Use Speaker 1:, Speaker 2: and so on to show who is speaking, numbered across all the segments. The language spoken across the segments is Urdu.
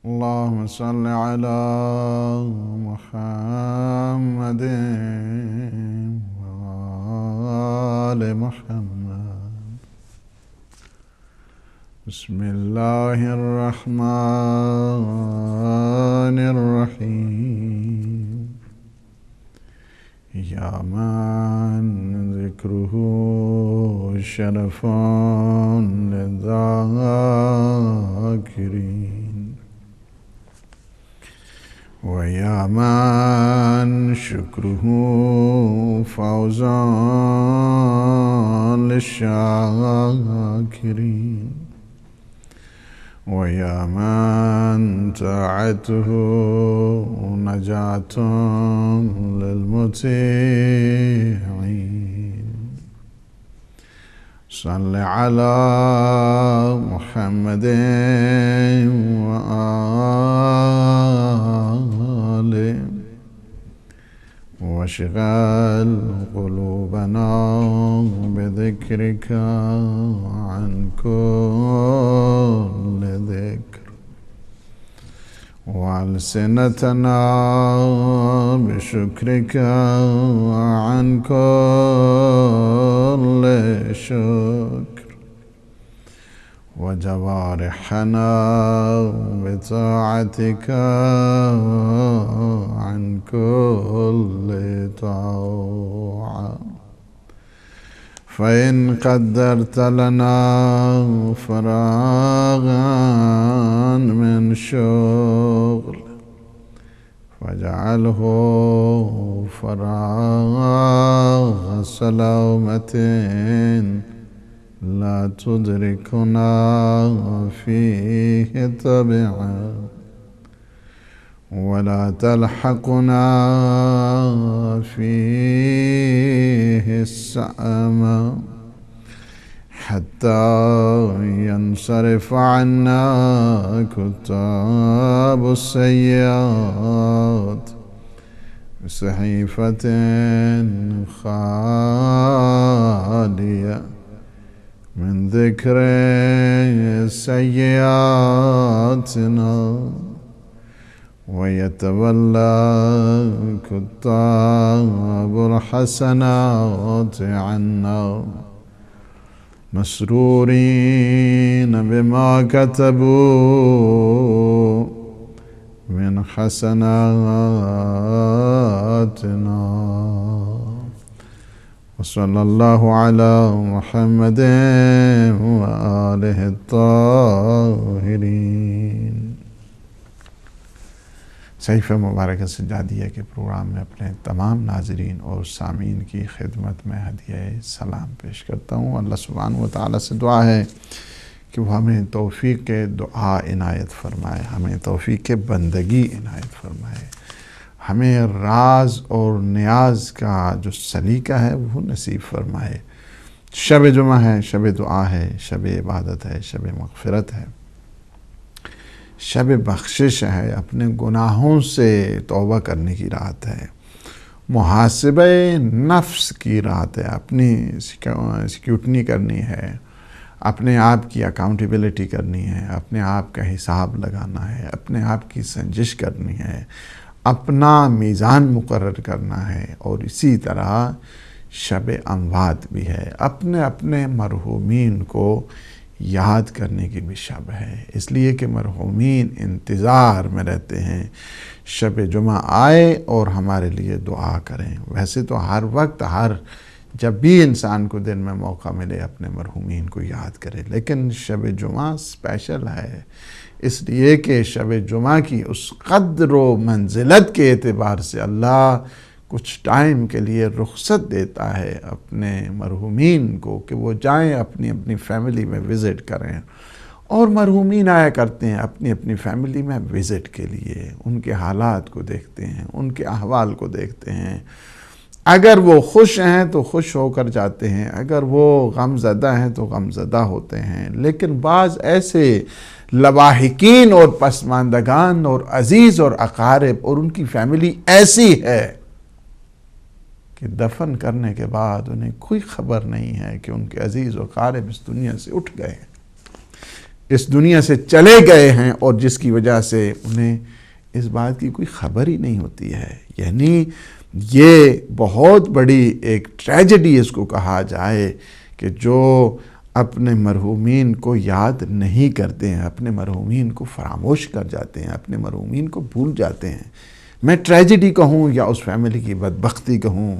Speaker 1: اللهم صل على محمد وآل محمد. بسم الله الرحمن الرحيم. يا من ذكره شرف للذاكرين، ويا من شكره فوزا للشاكرين، ويا من طاعته نجاة للمطيعين. صل على محمد وآله واشغل قلوبنا بذكرك عن كل ذكر، وألسنتنا بشكرك عن كل شكر، وجوارحنا بطاعتك عن كل طاعة. فإن قدرت لنا فراغا من شغل فاجعله فراغ سلامة لا تدركنا فيه تبعا، ولا تلحقنا فيه السأمة، حتى ينصرف عنا كتاب السيئات بصحيفة خالية من ذكر سيئاتنا، ويتولى كتاب الحسنات عنا مسرورين بما كتبوا من حسناتنا. وصلى الله على محمد وآله الطاهرين۔ صحیفہ مبارک سجادیہ کے پروگرام میں اپنے تمام ناظرین اور سامعین کی خدمت میں ہدیہ سلام پیش کرتا ہوں۔ اللہ سبحانہ و تعالیٰ سے دعا ہے کہ وہ ہمیں توفیق دعا عنایت فرمائے، ہمیں توفیق بندگی عنایت فرمائے، ہمیں راز اور نیاز کا جو سلیقہ ہے وہ نصیب فرمائے۔ شب جمعہ ہے، شب دعا ہے، شب عبادت ہے، شب مغفرت ہے، شب بخشش ہے، اپنے گناہوں سے توبہ کرنے کی رات ہے، محاسبہ نفس کی رات ہے، اپنی سکیوٹنی کرنی ہے، اپنے آپ کی اکاؤنٹیبلٹی کرنی ہے، اپنے آپ کا حساب لگانا ہے، اپنے آپ کی سنجش کرنی ہے، اپنا میزان مقرر کرنا ہے۔ اور اسی طرح شب اموات بھی ہے، اپنے اپنے مرحومین کو یاد کرنے کی بھی شب ہے، اس لیے کہ مرحومین انتظار میں رہتے ہیں شب جمعہ آئے اور ہمارے لیے دعا کریں۔ ویسے تو ہر وقت جب بھی انسان کو دن میں موقع ملے اپنے مرحومین کو یاد کرے، لیکن شب جمعہ اسپیشل ہے اس لیے کہ شب جمعہ کی اس قدر و منزلت کے اعتبار سے اللہ کچھ ٹائم کے لیے رخصت دیتا ہے اپنے مرحومین کو کہ وہ جائیں اپنی اپنی فیملی میں وزٹ کریں، اور مرحومین آیا کرتے ہیں اپنی اپنی فیملی میں وزٹ کے لیے، ان کے حالات کو دیکھتے ہیں، ان کے احوال کو دیکھتے ہیں۔ اگر وہ خوش ہیں تو خوش ہو کر جاتے ہیں، اگر وہ غم زدہ ہیں تو غم زدہ ہوتے ہیں، لیکن بعض ایسے لواحقین اور پسماندگان اور عزیز اور اقارب اور ان کی فیملی ایسی ہے کہ دفن کرنے کے بعد انہیں کوئی خبر نہیں ہے کہ ان کے عزیز و اقارب اس دنیا سے اٹھ گئے۔ اس دنیا سے چلے گئے ہیں اور جس کی وجہ سے انہیں اس بات کی کوئی خبر ہی نہیں ہوتی ہے. یعنی یہ بہت بڑی ایک ٹریجڈی اس کو کہا جائے کہ جو اپنے مرحومین کو یاد نہیں کرتے ہیں، اپنے مرحومین کو فراموش کر جاتے ہیں، اپنے مرحومین کو بھول جاتے ہیں. میں ٹریجڈی کہوں یا اس فیملی کی بدبختی کہوں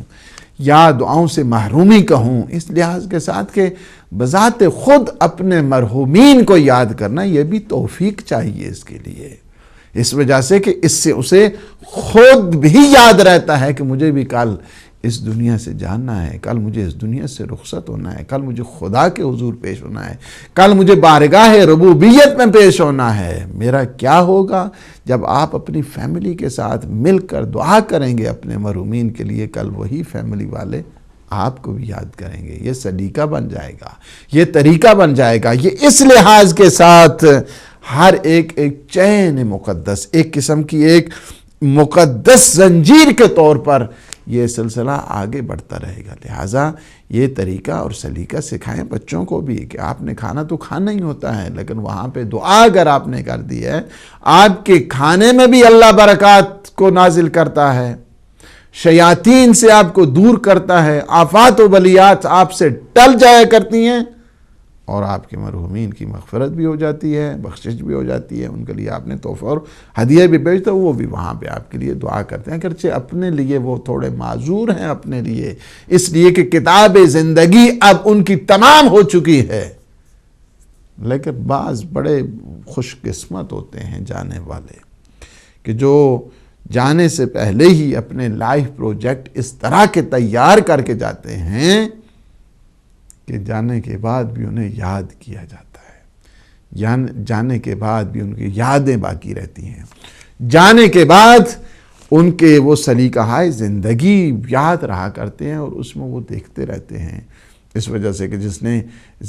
Speaker 1: یا دعاؤں سے محرومی کہوں، اس لحاظ کے ساتھ کہ بذات خود اپنے مرحومین کو یاد کرنا یہ بھی توفیق چاہیے اس کے لیے، اس وجہ سے کہ اس سے اسے خود بھی یاد رہتا ہے کہ مجھے بھی کل اس دنیا سے جاننا ہے، کل مجھے اس دنیا سے رخصت ہونا ہے، کل مجھے خدا کے حضور پیش ہونا ہے، کل مجھے بارگاہ ربوبیت میں پیش ہونا ہے. میرا کیا ہوگا جب آپ اپنی فیملی کے ساتھ مل کر دعا کریں گے اپنے مرحومین کے لیے، کل وہی فیملی والے آپ کو بھی یاد کریں گے. یہ سلیقہ بن جائے گا، یہ طریقہ بن جائے گا. یہ اس لحاظ کے ساتھ ہر ایک چین مقدس، ایک قسم کی ایک مقدس زنجیر کے طور پر یہ سلسلہ آگے بڑھتا رہے گا. لہٰذا یہ طریقہ اور سلیقہ سکھائیں بچوں کو بھی کہ آپ نے کھانا تو کھانا ہی ہوتا ہے، لیکن وہاں پہ دعا اگر آپ نے کر دی ہے، آپ کے کھانے میں بھی اللہ برکات کو نازل کرتا ہے، شیاطین سے آپ کو دور کرتا ہے، آفات و بلیات آپ سے ٹل جایا کرتی ہیں، اور آپ کے مرحومین کی مغفرت بھی ہو جاتی ہے، بخشش بھی ہو جاتی ہے. ان کے لیے آپ نے تحفہ اور ہدیہ بھی بھیجتے ہو، وہ بھی وہاں پہ آپ کے لیے دعا کرتے ہیں. اگرچہ اپنے لیے وہ تھوڑے معذور ہیں اپنے لیے، اس لیے کہ کتاب زندگی اب ان کی تمام ہو چکی ہے، لیکن بعض بڑے خوش قسمت ہوتے ہیں جانے والے کہ جو جانے سے پہلے ہی اپنے لائف پروجیکٹ اس طرح کے تیار کر کے جاتے ہیں کہ جانے کے بعد بھی انہیں یاد کیا جاتا ہے، جانے کے بعد بھی ان کی یادیں باقی رہتی ہیں، جانے کے بعد ان کے وہ سلیقہ زندگی یاد رہا کرتے ہیں اور اس میں وہ دیکھتے رہتے ہیں. اس وجہ سے کہ جس نے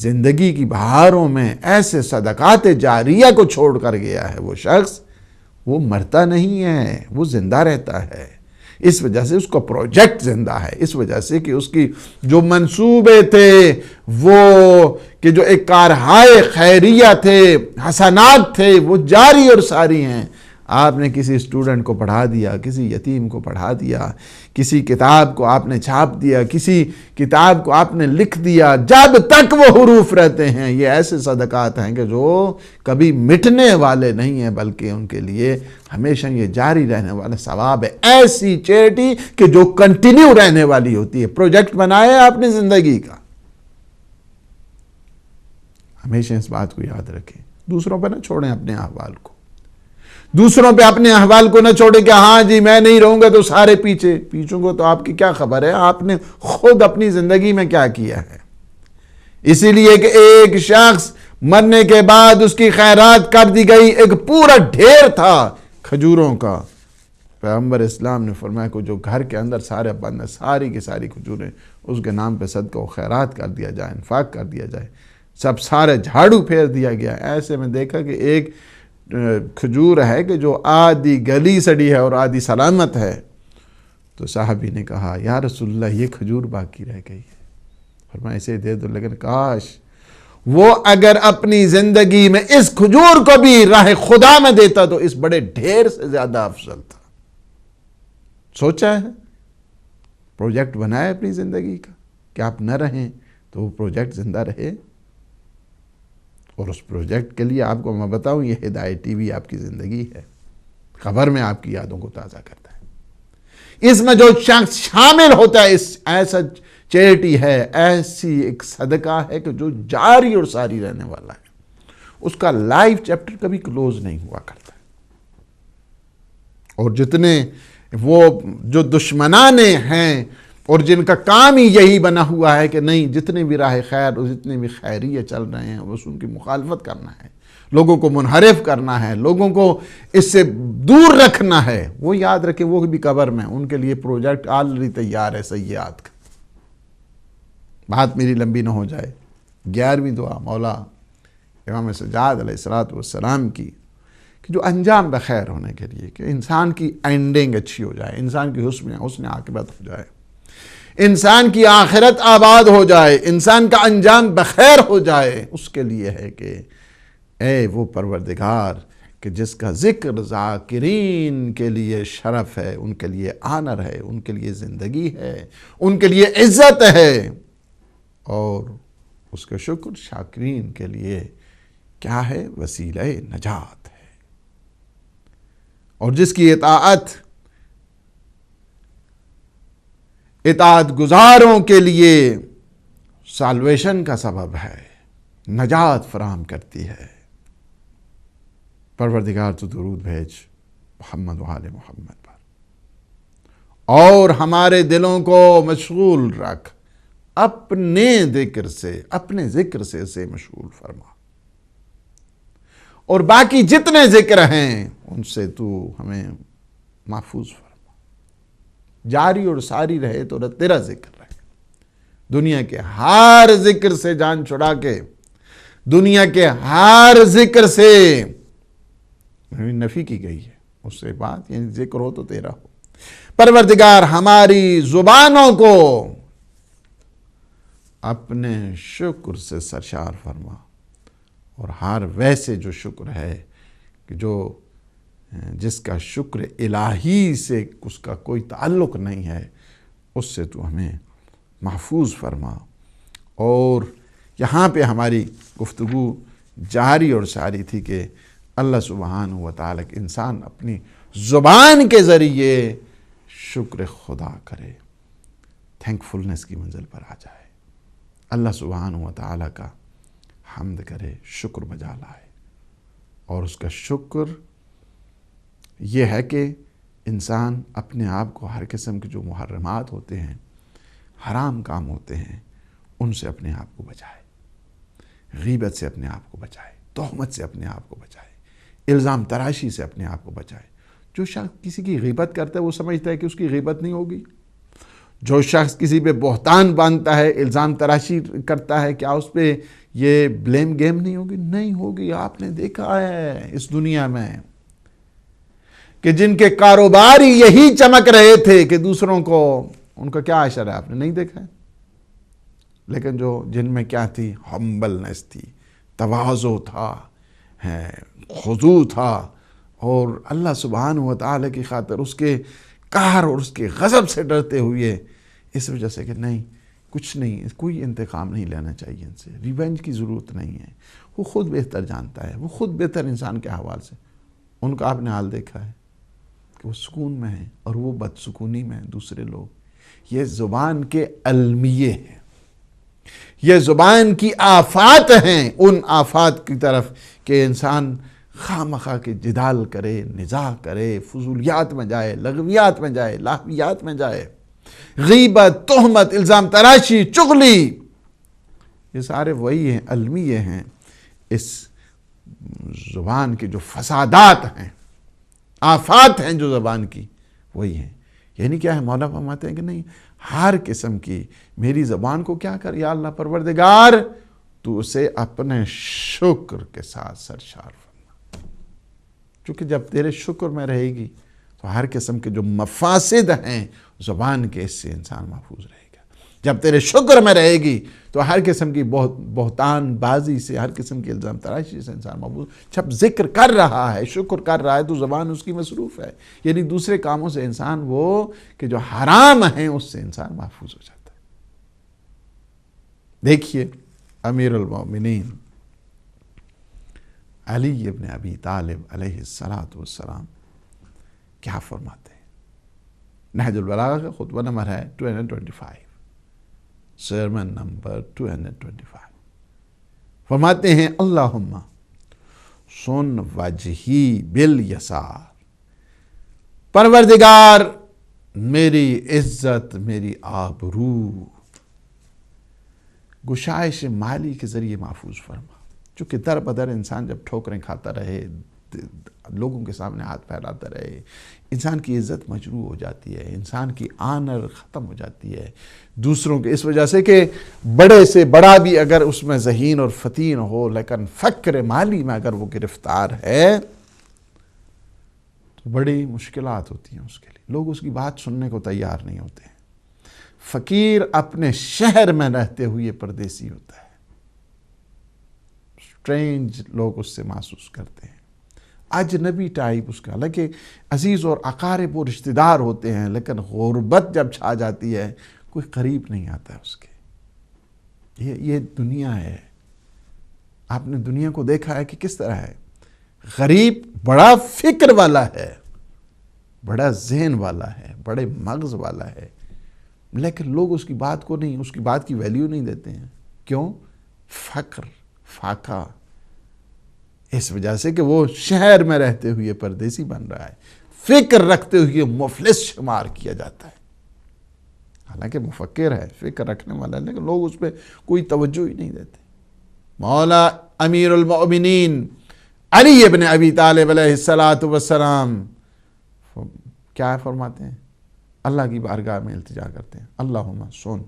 Speaker 1: زندگی کی بہاروں میں ایسے صدقات جاریہ کو چھوڑ کر گیا ہے، وہ شخص وہ مرتا نہیں ہے، وہ زندہ رہتا ہے. اس وجہ سے اس کا پروجیکٹ زندہ ہے، اس وجہ سے کہ اس کی جو منصوبے تھے وہ کہ جو ایک کارہائے خیریہ تھے، حسنات تھے، وہ جاری اور ساری ہیں. آپ نے کسی اسٹوڈنٹ کو پڑھا دیا، کسی یتیم کو پڑھا دیا، کسی کتاب کو آپ نے چھاپ دیا، کسی کتاب کو آپ نے لکھ دیا، جب تک وہ حروف رہتے ہیں یہ ایسے صدقات ہیں کہ جو کبھی مٹنے والے نہیں ہیں، بلکہ ان کے لیے ہمیشہ یہ جاری رہنے والا ثواب ہے. ایسی چیٹی کہ جو کنٹینیو رہنے والی ہوتی ہے. پروجیکٹ بنایا آپ نے زندگی کا، ہمیشہ اس بات کو یاد رکھیں. دوسروں پہ نہ چھوڑیں اپنے احوال کو، دوسروں پہ اپنے احوال کو نہ چھوڑیں کہ ہاں جی میں نہیں رہوں گا تو سارے پیچھوں کو تو آپ کی کیا خبر ہے، آپ نے خود اپنی زندگی میں کیا کیا ہے. اسی لیے کہ ایک شخص مرنے کے بعد اس کی خیرات کر دی گئی، ایک پورا ڈھیر تھا کھجوروں کا. پیغمبر اسلام نے فرمایا کہ جو گھر کے اندر سارے بند ہیں، ساری کی ساری کھجوریں اس کے نام پہ صدقہ و خیرات کر دیا جائے، انفاق کر دیا جائے، سب سارے جھاڑو پھیر دیا گیا. ایسے میں دیکھا کہ ایک کھجور ہے کہ جو آدھی گلی سڑی ہے اور آدھی سلامت ہے. تو صحابی نے کہا یا رسول اللہ یہ کھجور باقی رہ گئی ہے. فرمایا اسے دے دو، لیکن کاش وہ اگر اپنی زندگی میں اس کھجور کو بھی راہ خدا میں دیتا تو اس بڑے ڈھیر سے زیادہ افضل تھا. سوچا ہے، پروجیکٹ بنایا اپنی زندگی کا کہ آپ نہ رہیں تو وہ پروجیکٹ زندہ رہے. اور اس پروجیکٹ کے لیے آپ کو میں بتاؤں یہ ہدایت ٹی وی آپ کی زندگی ہے، خبر میں آپ کی یادوں کو تازہ کرتا ہے. اس میں جو شخص شامل ہوتا ہے اس ایسا چیریٹی ہے، ایسی ایک صدقہ ہے کہ جو جاری اور ساری رہنے والا ہے. اس کا لائف چیپٹر کبھی کلوز نہیں ہوا کرتا. اور جتنے وہ جو دشمنان ہیں اور جن کا کام ہی یہی بنا ہوا ہے کہ نہیں، جتنے بھی راہ خیر اور جتنے بھی خیریہ چل رہے ہیں بس ان کی مخالفت کرنا ہے، لوگوں کو منحرف کرنا ہے، لوگوں کو اس سے دور رکھنا ہے، وہ یاد رکھیں وہ بھی قبر میں ان کے لیے پروجیکٹ آلریڈی تیار ہے سیئات کا. بات میری لمبی نہ ہو جائے. 11ویں دعا مولا امام سجاد علیہ السلام کی کہ جو انجام بخیر ہونے کے لیے، کہ انسان کی اینڈنگ اچھی ہو جائے، انسان کی حسن عاقبت ہو جائے، انسان کی آخرت آباد ہو جائے، انسان کا انجام بخیر ہو جائے. اس کے لیے ہے کہ اے وہ پروردگار کہ جس کا ذکر ذاکرین کے لیے شرف ہے، ان کے لیے آنر ہے، ان کے لیے زندگی ہے، ان کے لیے عزت ہے، اور اس کا شکر شاکرین کے لیے کیا ہے؟ وسیلہ نجات ہے۔ اور جس کی اطاعت گزاروں کے لیے سالویشن کا سبب ہے، نجات فراہم کرتی ہے۔ پروردگار تو درود بھیج محمد و آل محمد پر، اور ہمارے دلوں کو مشغول رکھ اپنے ذکر سے اسے مشغول فرما، اور باقی جتنے ذکر ہیں ان سے تو ہمیں محفوظ فرما، جاری اور ساری رہے تو تیرا ذکر رہے، دنیا کے ہر ذکر سے جان چھڑا کے، دنیا کے ہر ذکر سے نفی کی گئی ہے، اس سے بات یعنی ذکر ہو تو تیرا ہو۔ پروردگار ہماری زبانوں کو اپنے شکر سے سرشار فرما، اور ہر ویسے جو شکر ہے کہ جس کا شکر الہی سے اس کا کوئی تعلق نہیں ہے، اس سے تو ہمیں محفوظ فرما۔ اور یہاں پہ ہماری گفتگو جاری اور ساری تھی کہ اللہ سبحانہ و تعالیٰ کہ انسان اپنی زبان کے ذریعے شکر خدا کرے، تھینکفلنس کی منزل پر آ جائے، اللہ سبحانہ و تعالیٰ کا حمد کرے، شکر بجا لائے۔ اور اس کا شکر یہ ہے کہ انسان اپنے آپ کو ہر قسم کے جو محرمات ہوتے ہیں، حرام کام ہوتے ہیں، ان سے اپنے آپ کو بچائے، غیبت سے اپنے آپ کو بچائے، تہمت سے اپنے آپ کو بچائے، الزام تراشی سے اپنے آپ کو بچائے۔ جو شخص کسی کی غیبت کرتا ہے وہ سمجھتا ہے کہ اس کی غیبت نہیں ہوگی، جو شخص کسی پہ بہتان باندھتا ہے، الزام تراشی کرتا ہے، کیا اس پہ یہ بلیم گیم نہیں ہوگی؟ نہیں ہوگی۔ آپ نے دیکھا ہے اس دنیا میں کہ جن کے کاروبار ہی یہی چمک رہے تھے کہ دوسروں کو، ان کا کیا اشر ہے آپ نے نہیں دیکھا ہے، لیکن جن میں کیا تھی؟ ہمبلنس تھی، تواضع تھا، خضوع تھا، اور اللہ سبحانہ و تعالیٰ کی خاطر اس کے قہر اور اس کے غضب سے ڈرتے ہوئے، اس وجہ سے کہ نہیں، کچھ نہیں، کوئی انتقام نہیں لینا چاہیے ان سے، ریونج کی ضرورت نہیں ہے، وہ خود بہتر جانتا ہے، وہ خود بہتر انسان کے حوال سے۔ ان کا آپ نے حال دیکھا ہے کہ وہ سکون میں ہیں اور وہ بدسکونی میں ہیں دوسرے لوگ۔ یہ زبان کے المیے ہیں، یہ زبان کی آفات ہیں، ان آفات کی طرف کہ انسان خواہ مخواہ کے جدال کرے، نزاع کرے، فضولیات میں جائے، لغویات میں جائے، لاہویات میں جائے، غیبت، تہمت، الزام تراشی، چغلی، یہ سارے وہی ہیں، المیے ہیں، اس زبان کے جو فسادات ہیں، آفات ہیں جو زبان کی، وہی ہیں۔ یعنی کیا ہے؟ مولا فرماتے ہیں کہ نہیں، ہر قسم کی میری زبان کو کیا کر، یا اللہ پروردگار تو اسے اپنے شکر کے ساتھ سرشار فرما، چونکہ جب تیرے شکر میں رہے گی تو ہر قسم کے جو مفاسد ہیں زبان کے، اس سے انسان محفوظ رہے گا۔ جب تیرے شکر میں رہے گی تو ہر قسم کی بہتان بازی سے، ہر قسم کی الزام تراشی سے انسان محفوظ۔ جب ذکر کر رہا ہے، شکر کر رہا ہے، تو زبان اس کی مصروف ہے، یعنی دوسرے کاموں سے انسان وہ کہ جو حرام ہیں اس سے انسان محفوظ ہو جاتا ہے۔ دیکھیے امیر المومنین علی ابن ابی طالب علیہ السلام کیا فرماتے ہیں؟ نہج البلاغہ کا خطبہ نمبر ہے 225، سرمن نمبر 225۔ فرماتے ہیں اللہم سن وجہی بالیسار، پروردگار میری عزت، میری آبرو گشائش مالی کے ذریعے محفوظ فرما۔ چونکہ در بدر انسان جب ٹھوکریں کھاتا رہے، لوگوں کے سامنے ہاتھ پھیلاتا رہے، انسان کی عزت مجروح ہو جاتی ہے، انسان کی آنر ختم ہو جاتی ہے دوسروں کے، اس وجہ سے کہ بڑے سے بڑا بھی اگر اس میں ذہین اور فتین ہو، لیکن فقر مالی میں اگر وہ گرفتار ہے تو بڑی مشکلات ہوتی ہیں اس کے لیے، لوگ اس کی بات سننے کو تیار نہیں ہوتے ہیں۔ فقیر اپنے شہر میں رہتے ہوئے پردیسی ہوتا ہے، اسٹرینج لوگ اس سے محسوس کرتے ہیں، اجنبی ٹائپ اس کا، حالانکہ عزیز اور اقارب و رشتہ دار ہوتے ہیں، لیکن غربت جب چھا جاتی ہے کوئی قریب نہیں آتا ہے اس کے۔ یہ دنیا ہے، آپ نے دنیا کو دیکھا ہے کہ کس طرح ہے، غریب بڑا فکر والا ہے، بڑا ذہن والا ہے، بڑے مغز والا ہے، لیکن لوگ اس کی بات کو نہیں، اس کی بات کی ویلیو نہیں دیتے ہیں۔ کیوں؟ فقر، فاقہ، اس وجہ سے کہ وہ شہر میں رہتے ہوئے پردیسی بن رہا ہے، فکر رکھتے ہوئے مفلس شمار کیا جاتا ہے، حالانکہ مفکر ہے، فکر رکھنے والا ہے، لیکن لوگ اس پہ کوئی توجہ ہی نہیں دیتے۔ مولا امیر المؤمنین علی ابن ابی طالب علیہ السلام کیا فرماتے ہیں؟ اللہ کی بارگاہ میں التجا کرتے ہیں، اللہم سن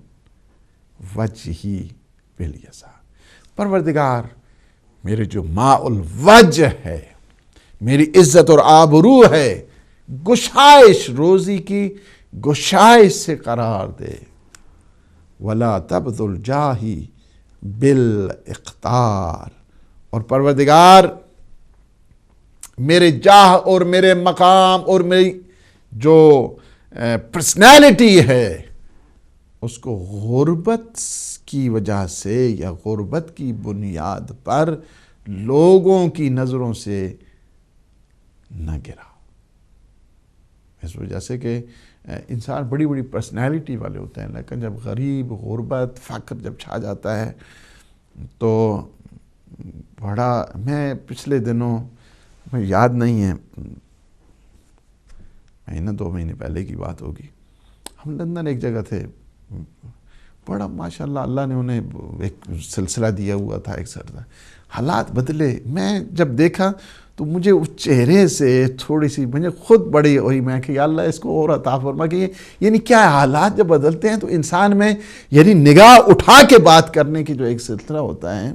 Speaker 1: وجہی بالیسار، پروردگار میرے جو ماء الوجہ ہے، میری عزت اور آبرو ہے، گشائش، روزی کی گشائش سے قرار دے، ولا تبذل جاہی بالاقتار، اور پروردگار میرے جاہ اور میرے مقام اور میری جو پرسنالٹی ہے اس کو غربت کی وجہ سے یا غربت کی بنیاد پر لوگوں کی نظروں سے نہ گرا۔ اس وجہ سے کہ انسان بڑی بڑی پرسنالٹی والے ہوتے ہیں، لیکن جب غریب، غربت، فقر جب چھا جاتا ہے تو بڑا، میں پچھلے دنوں، مجھے یاد نہیں ہے، مہینہ 2 مہینے پہلے کی بات ہوگی، ہم لندن ایک جگہ تھے، بڑا ماشاءاللہ اللہ نے انہیں ایک سلسلہ دیا ہوا تھا، ایک سر، حالات بدلے، میں جب دیکھا تو مجھے اس چہرے سے تھوڑی سی مجھے خود بڑی ہوئی، میں کہ یا اللہ اس کو اور عطا فرما، کہ یعنی کیا حالات جب بدلتے ہیں تو انسان میں یعنی نگاہ اٹھا کے بات کرنے کی جو ایک سلسلہ ہوتا ہے،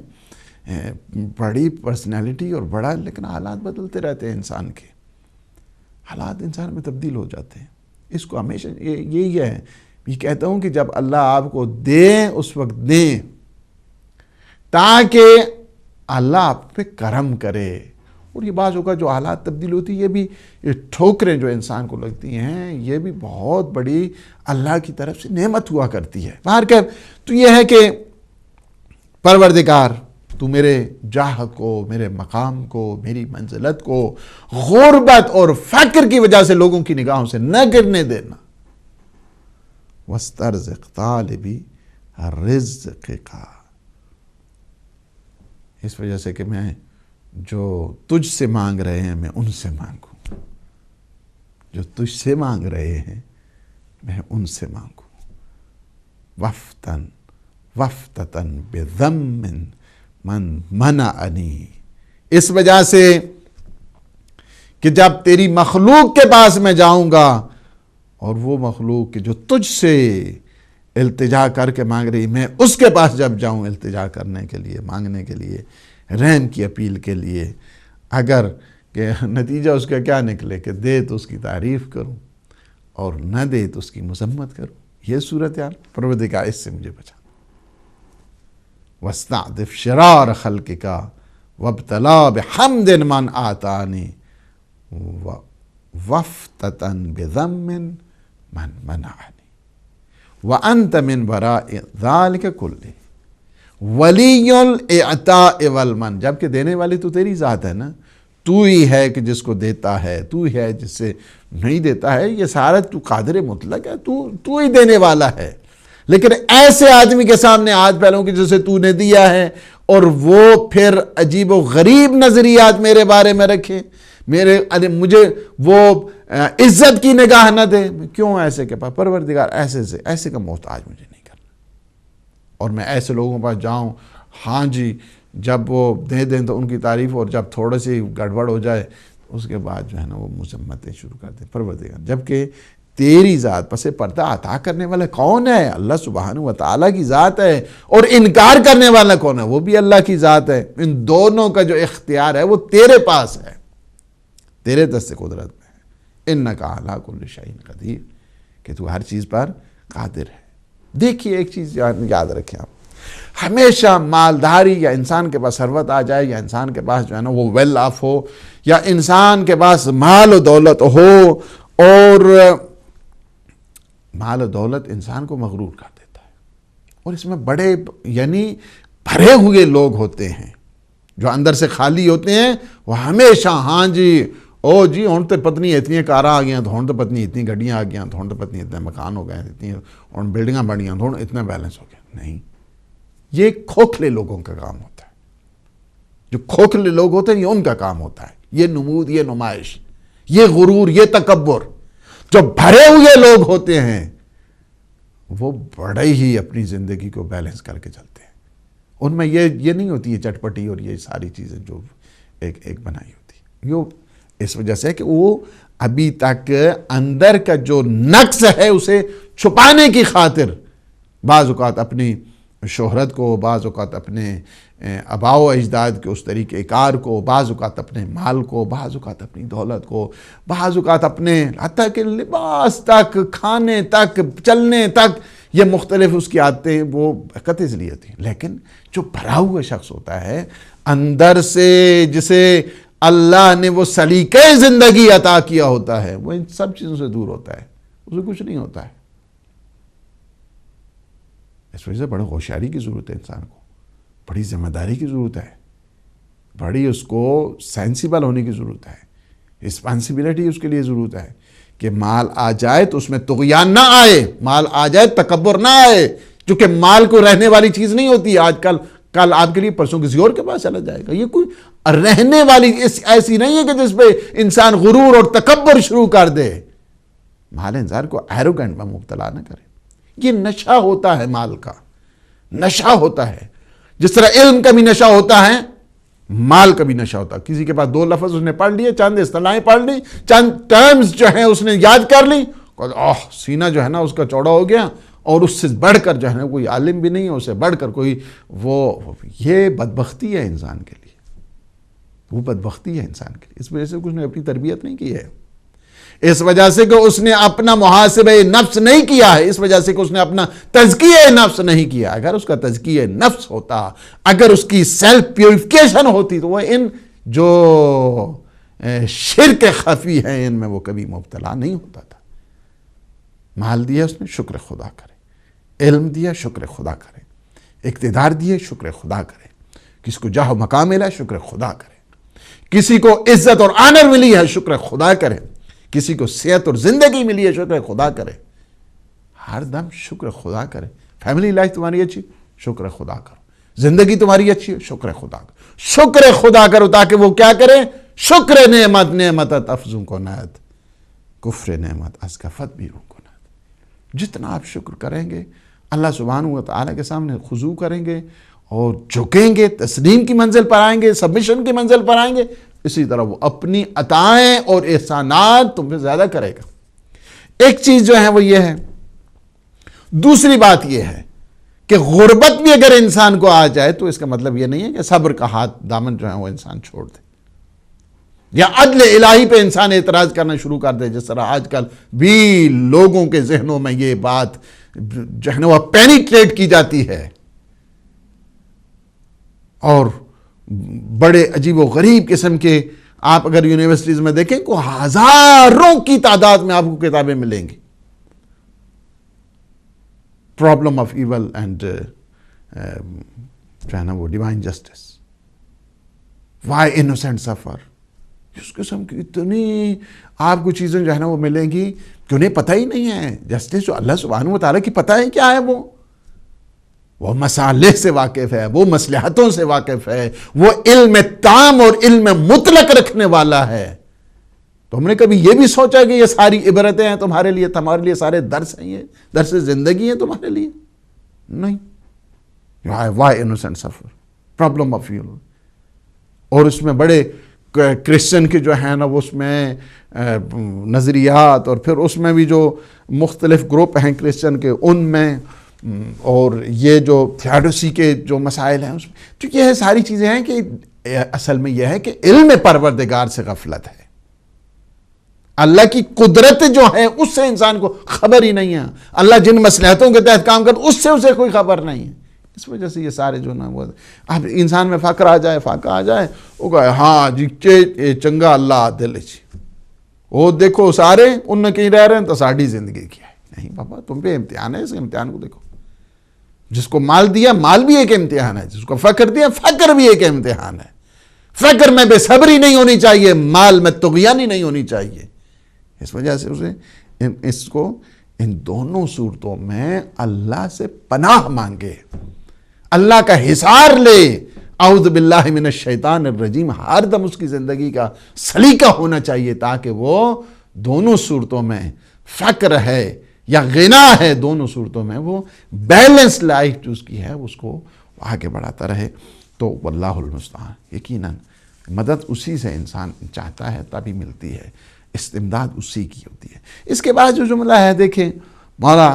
Speaker 1: بڑی پرسنالٹی اور بڑا، لیکن حالات بدلتے رہتے ہیں، انسان کے حالات انسان میں تبدیل ہو جاتے ہیں۔ اس کو ہمیشہ یہی ہے، یہ کہتا ہوں کہ جب اللہ آپ کو دیں اس وقت دیں تاکہ اللہ آپ پہ کرم کرے، اور یہ بعض اوقات جو حالات تبدیل ہوتی ہے، یہ بھی یہ ٹھوکریں جو انسان کو لگتی ہیں، یہ بھی بہت بڑی اللہ کی طرف سے نعمت ہوا کرتی ہے۔ باہر کہ تو یہ ہے کہ پروردگار تو میرے جاہ کو، میرے مقام کو، میری منزلت کو غربت اور فقر کی وجہ سے لوگوں کی نگاہوں سے نہ گرنے دینا۔ وَاسْتَرْزِقْ طَالِبِي رِزْقِكَ، اس وجہ سے کہ میں جو تجھ سے مانگ رہے ہیں میں ان سے مانگوں، جو تجھ سے مانگ رہے ہیں میں ان سے مانگوں۔ وَفْتَتًا بِذَمٍ من منعنی، اس وجہ سے کہ جب تیری مخلوق کے پاس میں جاؤں گا، اور وہ مخلوق کہ جو تجھ سے التجا کر کے مانگ رہی، میں اس کے پاس جب جاؤں التجا کرنے کے لیے، مانگنے کے لیے، رحم کی اپیل کے لیے، اگر کہ نتیجہ اس کا کیا نکلے کہ دے تو اس کی تعریف کروں اور نہ دے تو اس کی مذمت کروں، یہ صورتحال، پروردگار اس سے مجھے بچا۔ وَاسْتَعْدِفْ شِرَارَ خَلْقِكَ وَابْتَلَا بِحَمْدٍ مَنْ آتَانِي وَفْتَتًا بِذَمٍ مَنْ مَنَعَنِي وَأَنْتَ مِنْ وَرَاءِ ذَلِكَ كُلِّهِ وَلِيُّ الْإِعْطَاءِ وَالْمَنْ، جبکہ دینے والی تو تیری ذات ہے نا، تو ہی ہے کہ جس کو دیتا ہے، تو ہی ہے جس سے نہیں دیتا ہے، یہ سارا تو قادر مطلق ہے، تو ہی دینے والا ہے، لیکن ایسے آدمی کے سامنے ہاتھ پھیلاؤں کہ جسے تو نے دیا ہے، اور وہ پھر عجیب و غریب نظریات میرے بارے میں رکھے، مجھے وہ عزت کی نگاہ نہ دے، کیوں ایسے کے پاس؟ پروردگار ایسے کا محتاج مجھے نہیں کرنا، اور میں ایسے لوگوں کے پاس جاؤں، ہاں جی، جب وہ دے دیں تو ان کی تعریف، اور جب تھوڑے سی گڑبڑ ہو جائے اس کے بعد جو ہے نا وہ مذمتیں شروع کر دیں۔ پروردگار، جبکہ تیری ذات پس پردہ عطا کرنے والا کون ہے؟ اللہ سبحانہ و تعالیٰ کی ذات ہے، اور انکار کرنے والا کون ہے؟ وہ بھی اللہ کی ذات ہے۔ ان دونوں کا جو اختیار ہے وہ تیرے پاس ہے، تیرے دست قدرت میں ہے۔ انک علی کل شیء قدیر، کہ تو ہر چیز پر قادر ہے۔ دیکھیے ایک چیز یاد رکھیں آپ، ہمیشہ مالداری یا انسان کے پاس ثروت آ جائے یا انسان کے پاس جو ہے نا وہ ویل آف ہو یا انسان کے پاس مال و دولت ہو، اور مال و دولت انسان کو مغرور کر دیتا ہے، اور اس میں بڑے یعنی بھرے ہوئے لوگ ہوتے ہیں جو اندر سے خالی ہوتے ہیں، وہ ہمیشہ ہاں جی او جی ہوں تو پتنی اتنی کاراں آ گئی ہیں، تو ہوں تو پتنی اتنی گڈیاں آ گئی ہیں، تو ہوں تو پتنی اتنے مکان ہو گئے ہیں، اتنی اور بلڈنگاں بڑی ہیں، تو اتنا بیلنس ہو گیا۔ نہیں، یہ کھوکھلے لوگوں کا کام ہوتا ہے، جو کھوکھلے لوگ ہوتے ہیں یہ ان کا کام ہوتا ہے، یہ نمود، یہ نمائش، یہ غرور، یہ تکبر۔ جو بھرے ہوئے لوگ ہوتے ہیں وہ بڑے ہی اپنی زندگی کو بیلنس کر کے چلتے ہیں، ان میں یہ نہیں ہوتی ہے چٹپٹی اور یہ ساری چیزیں جو ایک بنائی ہوتی ہے۔ یہ اس وجہ سے کہ وہ ابھی تک اندر کا جو نقص ہے اسے چھپانے کی خاطر بعض اوقات اپنی شہرت کو، بعض اوقات اپنے آباء و اجداد کے اس طریقہ کار کو، بعض اوقات اپنے مال کو، بعض اوقات اپنی دولت کو، بعض اوقات اپنے حتیٰ کہ لباس تک، کھانے تک، چلنے تک، یہ مختلف اس کی عادتیں وہ قطعی اس لیے ہوتی ہیں۔ لیکن جو بھرا ہوا شخص ہوتا ہے اندر سے، جسے اللہ نے وہ سلیقہ زندگی عطا کیا ہوتا ہے، وہ ان سب چیزوں سے دور ہوتا ہے، اسے کچھ نہیں ہوتا ہے۔ اس وجہ سے بڑے ہوشیاری کی ضرورت ہے انسان کو، بڑی ذمہ داری کی ضرورت ہے، بڑی اس کو سینسیبل ہونے کی ضرورت ہے، رسپانسبلٹی اس کے لیے ضرورت ہے کہ مال آ جائے تو اس میں طغیان نہ آئے، مال آ جائے تکبر نہ آئے، کیونکہ مال کو رہنے والی چیز نہیں ہوتی۔ آج کل آپ کے لیے پرسوں کسی اور کے پاس چلا جائے گا، یہ کوئی رہنے والی ایسی نہیں ہے کہ جس پہ انسان غرور اور تکبر شروع کر دے۔ مال انسان کو ایروگنٹ میں مبتلا نہ کرے، یہ نشہ ہوتا ہے، مال کا نشہ ہوتا ہے، جس طرح علم کا بھی نشہ ہوتا ہے، مال کا بھی نشہ ہوتا ہے۔ کسی کے پاس 2 لفظ اس نے پڑھ لیے، چند اصطلاحیں پڑھ لی، چند ٹرمز جو ہیں اس نے یاد کر لی، سینہ جو ہے نا اس کا چوڑا ہو گیا، اور اس سے بڑھ کر جو ہے نا کوئی عالم بھی نہیں ہے، اس سے بڑھ کر کوئی یہ بدبختی ہے انسان کے لیے، وہ بدبختی ہے انسان کے لیے۔ اس وجہ سے کچھ نے اپنی تربیت نہیں کی ہے، اس وجہ سے کہ اس نے اپنا محاسبہ نفس نہیں کیا ہے، اس وجہ سے کہ اس نے اپنا تزکیہ نفس نہیں کیا۔ اگر اس کا تزکیہ نفس ہوتا، اگر اس کی سیلف پیوریفیکیشن ہوتی، تو وہ ان جو شرک خفی ہیں ان میں وہ کبھی مبتلا نہیں ہوتا تھا۔ مال دیا اس نے، شکر خدا کرے، علم دیا، شکر خدا کرے، اقتدار دیے، شکر خدا کرے، کسی کو جاہ و مقام ملا، شکر خدا کرے، کسی کو عزت اور آنر ملی ہے، شکر خدا کرے، کسی کو صحت اور زندگی ملی ہے، شکر خدا کرے، ہر دم شکر خدا کرے۔ فیملی لائف تمہاری اچھی، شکر خدا کرو، زندگی تمہاری اچھی ہے، شکر خدا کرو، شکر خدا کرو، تاکہ وہ کیا کرے؟ شکر نعمت نعمتت افزوں کو نعت، کفر نعمت از کفت بیرون کو نعت۔ جتنا آپ شکر کریں گے، اللہ سبحانہ و تعالیٰ کے سامنے خضوع کریں گے اور جھکیں گے، تسلیم کی منزل پر آئیں گے، سبمیشن کی منزل پر آئیں گے، اسی طرح وہ اپنی عطائیں اور احسانات تم سے زیادہ کرے گا۔ ایک چیز جو ہے وہ یہ ہے۔ دوسری بات یہ ہے کہ غربت بھی اگر انسان کو آ جائے تو اس کا مطلب یہ نہیں ہے کہ صبر کا ہاتھ دامن جو ہے وہ انسان چھوڑ دے، یا عدل الہی پہ انسان اعتراض کرنا شروع کر دے، جس طرح آج کل بھی لوگوں کے ذہنوں میں یہ بات جو ہے نا وہ پینیٹریٹ کی جاتی ہے، اور بڑے عجیب و غریب قسم کے، آپ اگر یونیورسٹیز میں دیکھیں کو ہزاروں کی تعداد میں آپ کو کتابیں ملیں گی، پرابلم آف ایول اینڈ جو ہے نا وہ ڈیوائن جسٹس، وائی انوسینٹ سفر، اس قسم کی اتنی آپ کو چیزیں جو ہے نا وہ ملیں گی کہ انہیں پتہ ہی نہیں ہے جسٹس جو اللہ سبحانہ و تعالیٰ کی پتہ ہے کیا ہے، وہ مصالح سے واقف ہے، وہ مصلحتوں سے واقف ہے، وہ علم تام اور علم مطلق رکھنے والا ہے۔ تو ہم نے کبھی یہ بھی سوچا کہ یہ ساری عبرتیں ہیں تمہارے لیے، تمہارے لیے سارے درس ہیں، یہ درس زندگی ہیں تمہارے لیے؟ نہیں۔ وائی انوسینٹ سفر، پرابلم آف یو، اور اس میں بڑے کرسچن کے جو ہیں نا وہ اس میں نظریات، اور پھر اس میں بھی جو مختلف گروپ ہیں کرسچن کے ان میں، اور یہ جو تھیوڈوسی کے جو مسائل ہیں اس میں، تو یہ ساری چیزیں ہیں کہ اصل میں یہ ہے کہ علم پروردگار سے غفلت ہے، اللہ کی قدرت جو ہے اس سے انسان کو خبر ہی نہیں ہے، اللہ جن مصلحتوں کے تحت کام کرتا اس سے اسے کوئی خبر نہیں ہے۔ اس وجہ سے یہ سارے جو نا وہ اب انسان میں فقر آ جائے، فاقہ آ جائے، وہ کہے ہاں جی چنگا اللہ دل جی وہ دیکھو سارے ان نے کہیں رہ رہے ہیں تو ساڑھی زندگی کی ہے۔ نہیں بابا، تم پہ امتحان ہے، اس امتحان کو دیکھو۔ جس کو مال دیا، مال بھی ایک امتحان ہے، جس کو فقر دیا، فقر بھی ایک امتحان ہے۔ فقر میں بے صبری نہیں ہونی چاہیے، مال میں طغیانی نہیں ہونی چاہیے۔ اس وجہ سے اس کو ان دونوں صورتوں میں اللہ سے پناہ مانگے، اللہ کا حصار لے، اعوذ باللہ من الشیطان الرجیم ہر دم اس کی زندگی کا سلیقہ ہونا چاہیے، تاکہ وہ دونوں صورتوں میں فقر ہے یا غنا ہے، دونوں صورتوں میں وہ بیلنس لائف جو اس کی ہے اس کو آگے بڑھاتا رہے۔ تو واللہ المستعان، یقیناً مدد اسی سے انسان چاہتا ہے تبھی ملتی ہے، استمداد اسی کی ہوتی ہے۔ اس کے بعد جو جملہ ہے دیکھیں مولا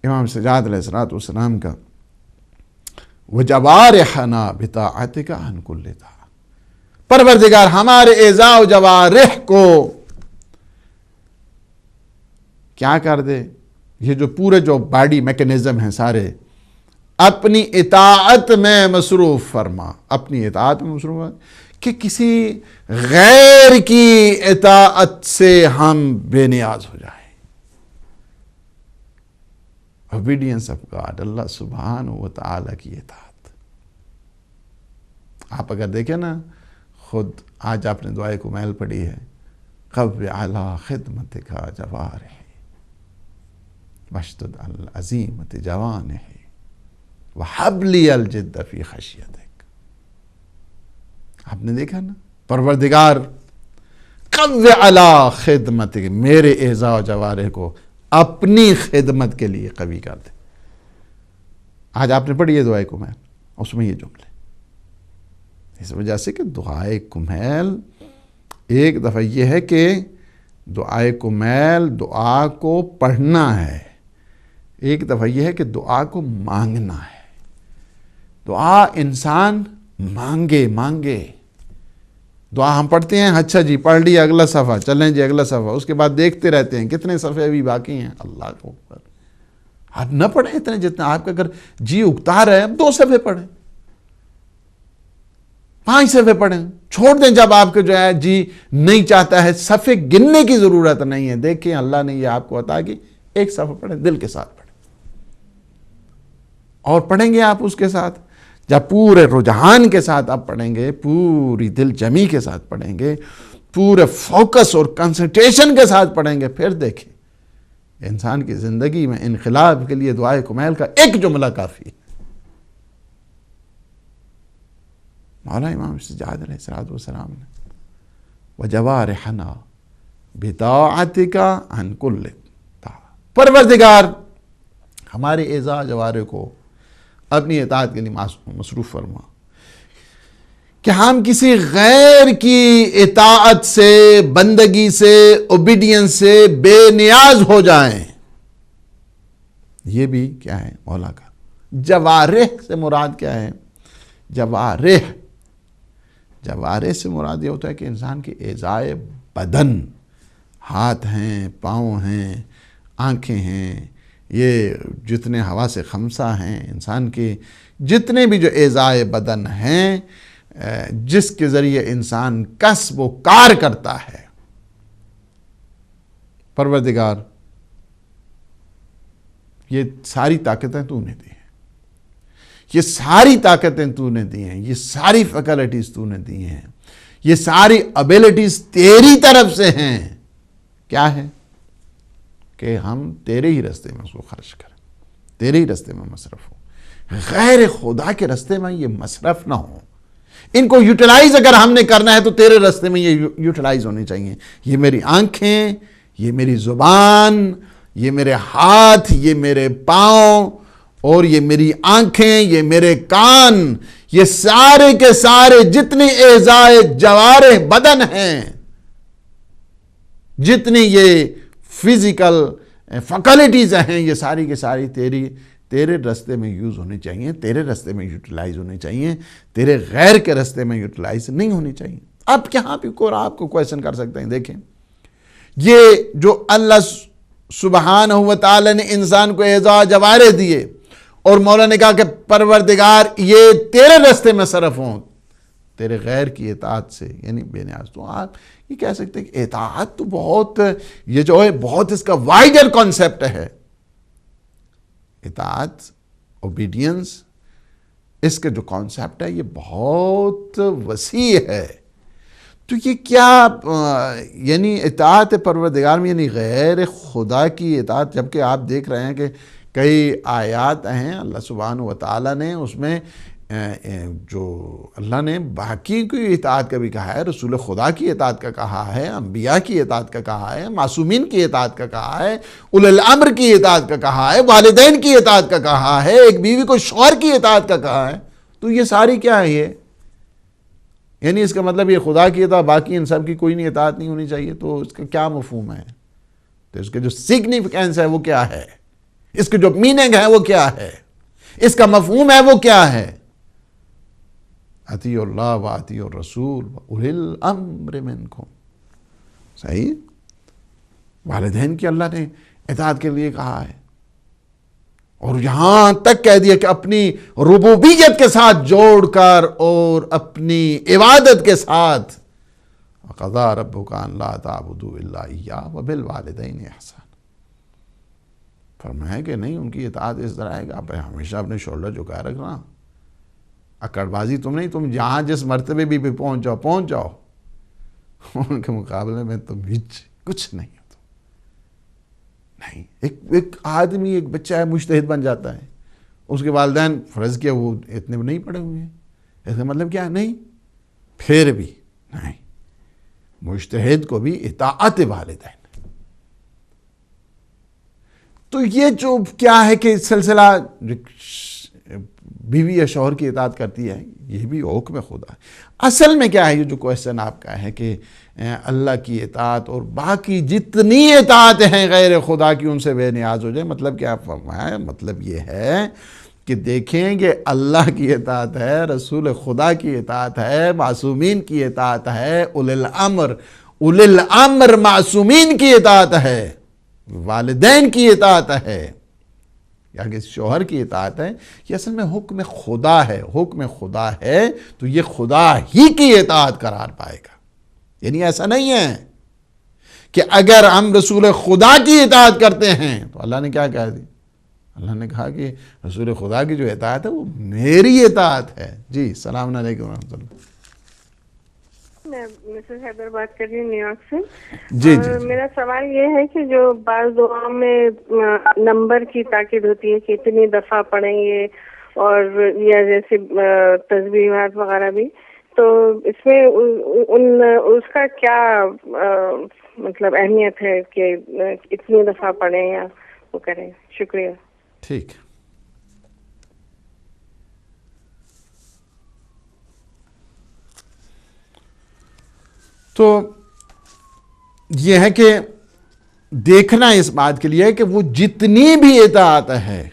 Speaker 1: امام سجاد علیہ السلام کا، وَجَوَارِحَنَا بِطَاعَتِكَ عَنْ كُلِّ طَاعَةٍ، پروردگار ہمارے اعضاء و جوارح کو کیا کر دے، یہ جو پورے جو باڈی میکنزم ہیں سارے اپنی اطاعت میں مصروف فرما، اپنی اطاعت میں مصروف، کہ کسی غیر کی اطاعت سے ہم بے نیاز ہو جائیں۔ obedience of God، اللہ سبحانہ و تعالیٰ کی اطاعت۔ آپ اگر دیکھیں نا، خود آج آپ نے دعائے کمیل پڑھی ہے، قَوِّ عَلَىٰ خِدْمَتِكَ جَوَارِحِ وَاشْدُدْ عَلَى الْعَزِيمَةِ جَوَانِحِ وَحَبْ لِيَ الْجِدَّ فِي خَشْيَتِكَ۔ آپ نے دیکھا نا، پروردگار قَوِّ عَلَىٰ خِدْمَتِكَ، میرے اعضاء و جوارح کو اپنی خدمت کے لیے قوی کر دے۔ آج آپ نے پڑھی ہے دعائے کمیل، اس میں یہ جملے، اس وجہ سے کہ دعائے کمیل ایک دفعہ یہ ہے کہ دعائے کمیل دعا کو پڑھنا ہے، ایک دفعہ یہ ہے کہ دعا کو مانگنا ہے۔ دعا انسان مانگے دعا ہم پڑھتے ہیں، اچھا جی پڑھ لیا اگلا صفحہ، چلیں جی اگلا صفحہ، اس کے بعد دیکھتے رہتے ہیں کتنے صفحے ابھی باقی ہیں۔ اللہ کو آپ نہ پڑھیں اتنے، جتنا آپ کا اگر جی اکتا رہے، اب 2 صفحے پڑھیں، 5 صفحے پڑھیں، چھوڑ دیں جب آپ کے جو ہے جی نہیں چاہتا ہے۔ صفحے گننے کی ضرورت نہیں ہے، دیکھیں اللہ نے یہ آپ کو عطا کی، 1 صفحہ پڑھیں، دل کے ساتھ پڑھیں، اور پڑھیں گے آپ اس کے ساتھ جب پورے رجحان کے ساتھ آپ پڑھیں گے، پوری دل جمی کے ساتھ پڑھیں گے، پورے فوکس اور کنسنٹریشن کے ساتھ پڑھیں گے، پھر دیکھیں انسان کی زندگی میں انقلاب کے لیے دعائے کمیل کا ایک جملہ کافی ہے۔ مولا امام سجاد علیہ السلام نے وَجَوَارِحَنَا بِطَاعَتِكَ عَنْ كُلِّ طَاعَةٍ، پروردگار ہمارے اعضاء جوارح کو اپنی اطاعت کے لیے مصروف فرما، کہ ہم کسی غیر کی اطاعت سے، بندگی سے، اوبیڈینس سے بے نیاز ہو جائیں۔ یہ بھی کیا ہے مولا کا؟ جوارح سے مراد کیا ہے؟ جوارح سے مراد یہ ہوتا ہے کہ انسان کے اعضاء بدن، ہاتھ ہیں، پاؤں ہیں، آنکھیں ہیں، یہ جتنے حواس خمسہ ہیں انسان کے، جتنے بھی جو اعضاء بدن ہیں جس کے ذریعے انسان کسب و کار کرتا ہے، پروردگار یہ ساری طاقتیں تو نے دی ہیں، یہ ساری طاقتیں تو نے دی ہیں، یہ ساری فیکلٹیز تو نے دی ہیں، یہ ساری ابیلٹیز تیری طرف سے ہیں۔ کیا ہے؟ کہ ہم تیرے ہی راستے میں اس کو خرچ کریں، تیرے ہی راستے میں مصرف ہو، غیر خدا کے راستے میں یہ مصرف نہ ہو۔ ان کو یوٹیلائز اگر ہم نے کرنا ہے تو تیرے راستے میں یہ یوٹیلائز ہونی چاہیے۔ یہ میری آنکھیں، یہ میری زبان، یہ میرے ہاتھ، یہ میرے پاؤں، اور یہ میری آنکھیں، یہ میرے کان، یہ سارے کے سارے جتنے اعضاء جوارح بدن ہیں، جتنی یہ فزیکل فیکلٹیز ہیں، یہ ساری کے ساری تیرے راستے میں یوز ہونی چاہیے، تیرے راستے میں یوٹیلائز ہونی چاہیے، تیرے غیر کے راستے میں یوٹیلائز نہیں ہونی چاہیے۔ اب یہاں پہ آپ کو کویسچن کر سکتے ہیں، دیکھیں یہ جو اللہ سبحانہ و تعالی نے انسان کو اعضاء جوارح دیے، اور مولا نے کہا کہ پروردگار یہ تیرے راستے میں صرف ہوں تیرے غیر کی اطاعت سے، یعنی بے نیاز۔ تو آپ یہ کہہ سکتے ہیں کہ اطاعت تو بہت، یہ جو ہے بہت اس کا وائڈر کانسیپٹ ہے۔ اطاعت، اوبیڈینس، اس کا جو کانسیپٹ ہے یہ بہت وسیع ہے۔ تو یہ کیا یعنی اطاعت پروردگار میں، یعنی غیر خدا کی اطاعت، جبکہ آپ دیکھ رہے ہیں کہ کئی آیات ہیں اللہ سبحانہ و تعالیٰ نے اس میں جو اللہ نے باقی کی اطاعت کا بھی کہا ہے، رسول خدا کی اطاعت کا کہا ہے، انبیاء کی اطاعت کا کہا ہے، معصومین کی اطاعت کا کہا ہے، اولی الامر کی اطاعت کا کہا ہے، والدین کی اطاعت کا کہا ہے، ایک بیوی کو شوہر کی اطاعت کا کہا ہے۔ تو یہ ساری کیا ہے؟ یہ یعنی اس کا مطلب یہ خدا کی اطاعت، باقی ان سب کی کوئی نہیں اطاعت نہیں ہونی چاہیے، تو اس کا کیا مفہوم ہے؟ تو اس کا جو سگنیفیکینس ہے وہ کیا ہے؟ اس کا جو میننگ ہے وہ کیا ہے؟ اس کا مفہوم ہے وہ کیا ہے؟ اطیعوا اللہ و اطیعوا الرسول و اولی الامر منکم۔ صحیح؟ والدین کی اللہ نے اطاعت کے لیے کہا ہے، اور یہاں تک کہہ دیا کہ اپنی ربوبیت کے ساتھ جوڑ کر اور اپنی عبادت کے ساتھ، وَقَضَىٰ رَبُّكَ أَن لَا تَعْبُدُوا إِلَّا إِيَّاهُ وَبِالْوَالِدَيْنِ إِحْسَانًا۔ فرمایا کہ نہیں، ان کی اطاعت اس طرح ہے کہ آپ ہمیشہ اپنے شولڈر جھکائے رکھنا، اکڑ بازی تم نہیں، تم جہاں جس مرتبے بھی پہنچ جاؤ ان کے مقابلے میں تم کچھ نہیں ہو۔ نہیں، ایک آدمی، ایک بچہ ہے مجتہد بن جاتا ہے، اس کے والدین فرض کیا وہ اتنے نہیں پڑھے ہوئے ہیں، اس کا مطلب کیا ہے؟ نہیں، پھر بھی نہیں، مجتہد کو بھی اطاعت والدین۔ تو یہ جو کیا ہے کہ سلسلہ بیوی یا شوہر کی اطاعت کرتی ہے، یہ بھی حکم خدا ہے۔ اصل میں کیا ہے یہ جو کوشچن آپ کا ہے کہ اللہ کی اطاعت اور باقی جتنی اطاعت ہیں غیر خدا کی ان سے بے نیاز ہو جائے، مطلب کیا فرمایا؟ مطلب یہ ہے کہ دیکھیں کہ اللہ کی اطاعت ہے، رسول خدا کی اطاعت ہے، معصومین کی اطاعت ہے، اولی الامر معصومین کی اطاعت ہے، والدین کی اطاعت ہے، یا کہ شوہر کی اطاعت ہے، یہ اصل میں حکم خدا ہے۔ حکم خدا ہے تو یہ خدا ہی کی اطاعت قرار پائے گا۔ یعنی ایسا نہیں ہے کہ اگر ہم رسول خدا کی اطاعت کرتے ہیں تو اللہ نے کیا کہا دی؟ اللہ نے کہا کہ رسول خدا کی جو اطاعت ہے وہ میری اطاعت ہے۔ جی، السلام علیکم ورحمۃ اللہ۔
Speaker 2: میں مسز حیدر بات کر رہی ہوں نیو یارک سے۔
Speaker 1: جی جی جی۔
Speaker 2: میرا سوال یہ ہے کہ جو بعض دعاؤں میں نمبر کی تاکید ہوتی ہے کہ اتنی دفعہ پڑھیں گے، اور یا جیسے تسبیحات وغیرہ بھی، تو اس میں اس کا کیا مطلب اہمیت ہے کہ اتنی دفعہ پڑھیں یا وہ کریں؟ شکریہ۔
Speaker 1: ٹھیک۔ تو یہ ہے کہ دیکھنا اس بات کے لیے کہ وہ جتنی بھی اطاعت ہے،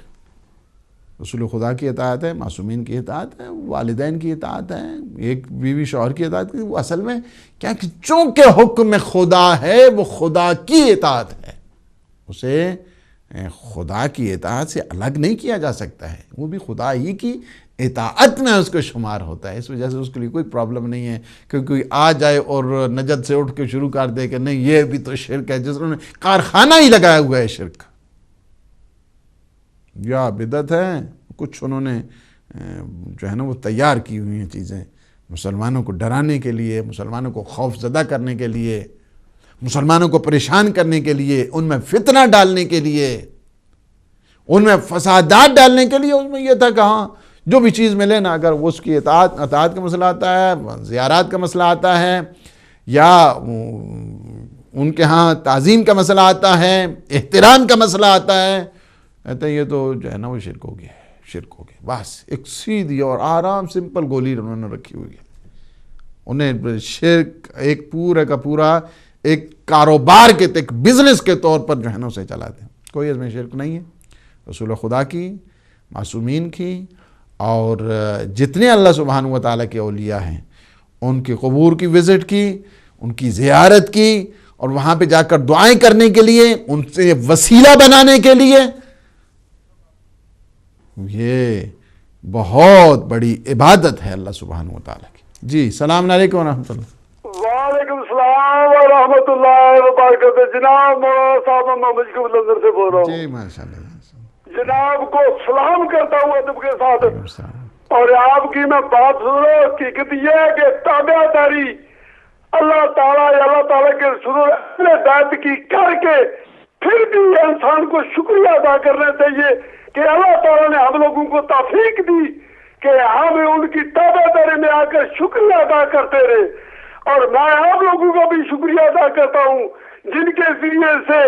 Speaker 1: رسول خدا کی اطاعت ہے، معصومین کی اطاعت ہے، والدین کی اطاعت ہے، ایک بیوی شوہر کی اطاعت ہے، وہ اصل میں کیا کہ چونکہ حکم خدا ہے وہ خدا کی اطاعت ہے، اسے خدا کی اطاعت سے الگ نہیں کیا جا سکتا ہے، وہ بھی خدا ہی کی اطاعت میں اس کو شمار ہوتا ہے۔ اس وجہ سے اس کے لیے کوئی پرابلم نہیں ہے کہ کوئی آ جائے اور نجد سے اٹھ کے شروع کر دے کہ نہیں یہ بھی تو شرک ہے، جس نے کارخانہ ہی لگایا ہوا ہے شرک یا بدعت ہے، کچھ انہوں نے جو ہے نا وہ تیار کی ہوئی ہیں چیزیں مسلمانوں کو ڈرانے کے لیے، مسلمانوں کو خوف زدہ کرنے کے لیے، مسلمانوں کو پریشان کرنے کے لیے، ان میں فتنہ ڈالنے کے لیے، ان میں فسادات ڈالنے کے لیے۔ اس میں یہ تھا کہ ہاں جو بھی چیز ملے نا، اگر اس کی اطاعت کا مسئلہ آتا ہے، زیارات کا مسئلہ آتا ہے، یا ان کے ہاں تعظیم کا مسئلہ آتا ہے، احترام کا مسئلہ آتا ہے، کہتے ہیں یہ تو جو ہے نا وہ شرک ہو گیا ہے، شرک ہو گیا۔ بس ایک سیدھی اور آرام سمپل گولی انہوں نے رکھی ہوئی ہے، انہیں شرک ایک پورا کا پورا ایک کاروبار کے ایک بزنس کے طور پر جو ہے نا اسے چلاتے ہیں۔ کوئی اس میں شرک نہیں ہے۔ رسول خدا کی، معصومین کی، اور جتنے اللہ سبحانہ و تعالیٰ کے اولیاء ہیں ان کے قبور کی وزٹ کی، ان کی زیارت کی، اور وہاں پہ جا کر دعائیں کرنے کے لیے، ان سے وسیلہ بنانے کے لیے، یہ بہت بڑی عبادت ہے اللہ سبحانہ و تعالیٰ کی. جی السلام علیکم ورحمۃ اللہ.
Speaker 3: وعلیکم السلام ورحمۃ اللہ وبرکاتہ. جناب مولانا صاحب میں مشکل نظر سے بول رہا ہوں.
Speaker 1: جی ماشاء اللہ.
Speaker 3: جناب کو سلام کرتا ہوں ادب کے ساتھ.
Speaker 1: السلام.
Speaker 3: اور آپ کی میں بات سن رہا ہوں, حقیقت یہ ہے کہ تابع داری اللہ تعالیٰ کے رسول ہدایت کی کر کے پھر بھی انسان کو شکریہ ادا کرنا چاہیے کہ اللہ تعالیٰ نے ہم لوگوں کو توفیق دی کہ ہم ان کی تابع داری میں آ کر شکریہ ادا کرتے رہے. اور میں آپ لوگوں کو بھی شکریہ ادا کرتا ہوں جن کے ذریعے سے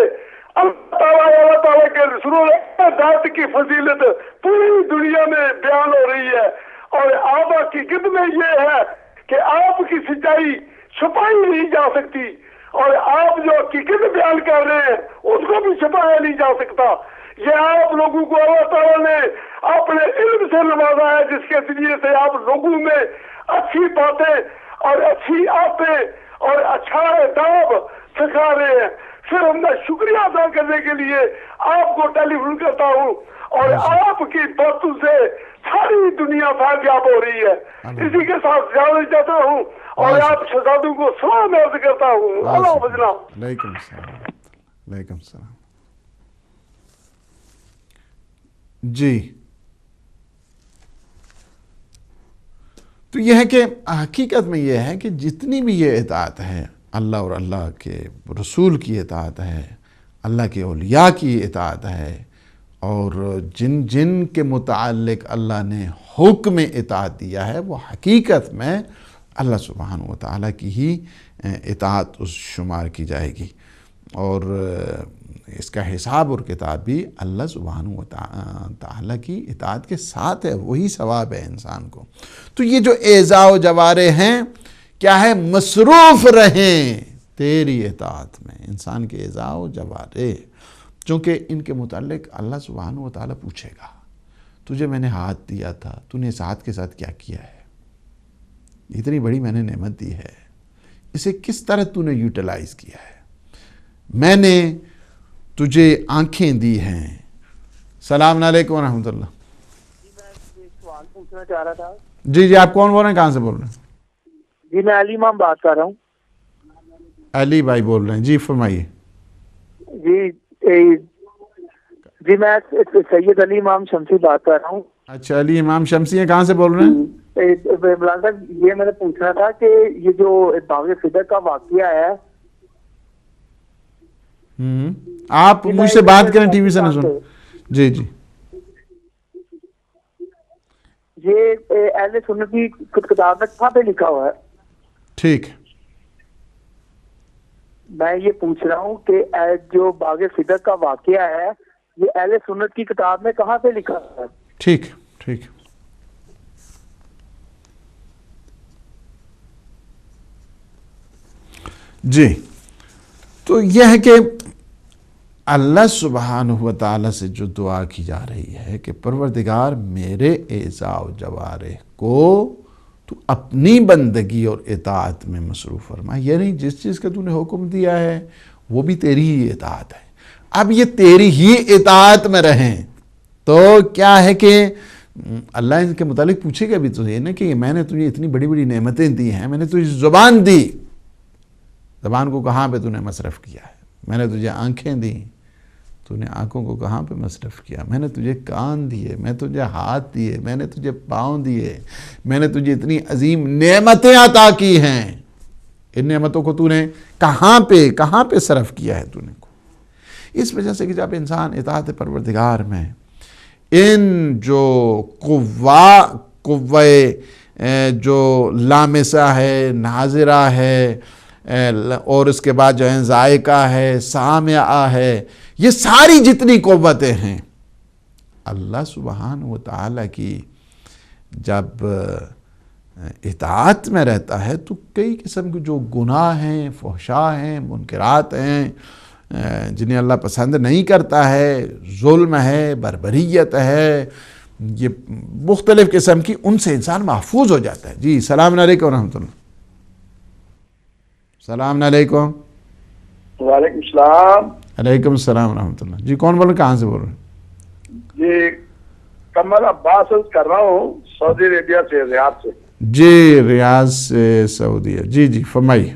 Speaker 3: اللہ تعالیٰ کے رسول ہدایت کی فضیلت پوری دنیا میں بیان ہو رہی ہے. اور آپ حقیقت میں یہ ہے کہ آپ کی سچائی چھپائی نہیں جا سکتی, اور آپ جو حقیقت بیان کر رہے ہیں اس کو بھی چھپایا نہیں جا سکتا. یہ آپ لوگوں کو اللہ تعالیٰ نے اپنے علم سے نوازا ہے جس کے ذریعے سے آپ لوگوں میں اچھی باتیں اور اچھی عادتیں اور اچھا ادب سکھا رہے ہیں. صرف میں شکریہ ادا کرنے کے لیے آپ کو ٹیلی فون کرتا ہوں, اور آپ کی باتوں سے ساری دنیا کامیاب ہو رہی ہے. اسی کے ساتھ جانا چاہتا ہوں اور آپ شہزادوں کو سلام عرض کرتا ہوں. اللہ حافظ.
Speaker 1: وعلیکم السلام. وعلیکم السلام. جی تو یہ ہے کہ حقیقت میں یہ ہے کہ جتنی بھی یہ اطاعت ہے اللہ اور اللہ کے رسول کی اطاعت ہے, اللہ کے اولیاء کی اطاعت ہے, اور جن جن کے متعلق اللہ نے حکم اطاعت دیا ہے وہ حقیقت میں اللہ سبحانہ و تعالیٰ کی ہی اطاعت اس شمار کی جائے گی. اور اس کا حساب اور کتاب بھی اللہ سبحانہ و تعالیٰ کی اطاعت کے ساتھ ہے, وہی ثواب ہے انسان کو. تو یہ جو اعزاء و جوارے ہیں کیا ہے, مصروف رہیں تیری اطاعت میں. انسان کے اعزاء و جوارے چونکہ ان کے متعلق اللہ سبحانہ و تعالیٰ پوچھے گا, تجھے میں نے ہاتھ دیا تھا, تو نے اس ہاتھ کے ساتھ کیا کیا ہے, اتنی بڑی میں نے نعمت دی ہے, اسے کس طرح تو نے یوٹیلائز کیا ہے. میں نے تجھے آنکھیں دی ہیں. السلام علیکم ورحمۃ اللہ.
Speaker 4: میں سوال پوچھنا چاہ رہا تھا.
Speaker 1: جی آپ کون بول رہے ہیں, کہاں سے بول رہے ہیں؟
Speaker 4: جی میں علی امام بات کر رہا ہوں.
Speaker 1: علی بھائی بول رہے ہیں, جی فرمائیے.
Speaker 4: جی میں سید علی امام شمسی بات کر رہا ہوں.
Speaker 1: اچھا علی امام شمسی ہیں, کہاں سے بول رہے ہیں؟
Speaker 4: مولانا صاحب یہ میں نے پوچھنا تھا کہ یہ جو باغ صدق کا واقعہ ہے,
Speaker 1: آپ مجھ سے بات کریں, ٹی وی سے نہ سن. جی
Speaker 4: یہ اہل سنت کی کتاب میں کہاں پہ لکھا ہوا ہے؟
Speaker 1: ٹھیک,
Speaker 4: میں یہ پوچھ رہا ہوں کہ جو باغ صدق کا واقعہ ہے یہ اہل سنت کی کتاب میں کہاں پہ لکھا ہوا ہے؟
Speaker 1: ٹھیک. جی تو یہ ہے کہ اللہ سبحانہ و تعالیٰ سے جو دعا کی جا رہی ہے کہ پروردگار میرے اعزاء و جوارح کو تو اپنی بندگی اور اطاعت میں مصروف فرما. یعنی جس چیز کا تو نے حکم دیا ہے وہ بھی تیری ہی اطاعت ہے. اب یہ تیری ہی اطاعت میں رہیں تو کیا ہے کہ اللہ ان کے متعلق پوچھے گا بھی تو یہ نا کہ میں نے تجھے اتنی بڑی بڑی نعمتیں دی ہیں, میں نے تجھے زبان دی, زبان کو کہاں پہ تو نے مصرف کیا ہے. میں نے تجھے آنکھیں دی, تو نے آنکھوں کو کہاں پہ مصرف کیا. میں نے تجھے کان دیے, میں تجھے ہاتھ دیے, میں نے تجھے پاؤں دیے, میں نے تجھے اتنی عظیم نعمتیں عطا کی ہیں. ان نعمتوں کو تو نے کہاں پہ صرف کیا ہے تو نے کو. اس وجہ سے کہ جب انسان اطاعت پروردگار میں ان جو قوہ جو لامسہ ہے, ناظرہ ہے, اور اس کے بعد جو ہے ذائقہ ہے, سامعہ ہے, یہ ساری جتنی قوتیں ہیں اللہ سبحانہ و تعالیٰ کی جب اطاعت میں رہتا ہے تو کئی قسم کے جو گناہ ہیں, فحشا ہیں, منکرات ہیں جنہیں اللہ پسند نہیں کرتا ہے, ظلم ہے, بربریت ہے, یہ مختلف قسم کی, ان سے انسان محفوظ ہو جاتا ہے. جی السلام علیکم ورحمۃ اللہ. السلام علیکم.
Speaker 3: وعلیکم السلام.
Speaker 1: علیکم السلام ورحمۃ اللہ. جی کون بول رہے ہیں, کہاں سے بول رہے ہیں؟
Speaker 3: جی کمل عباس کر رہا ہوں سعودی عربیہ سے، ریاض سے۔
Speaker 1: جی ریاض سے سعودیہ، جی جی فرمائیے۔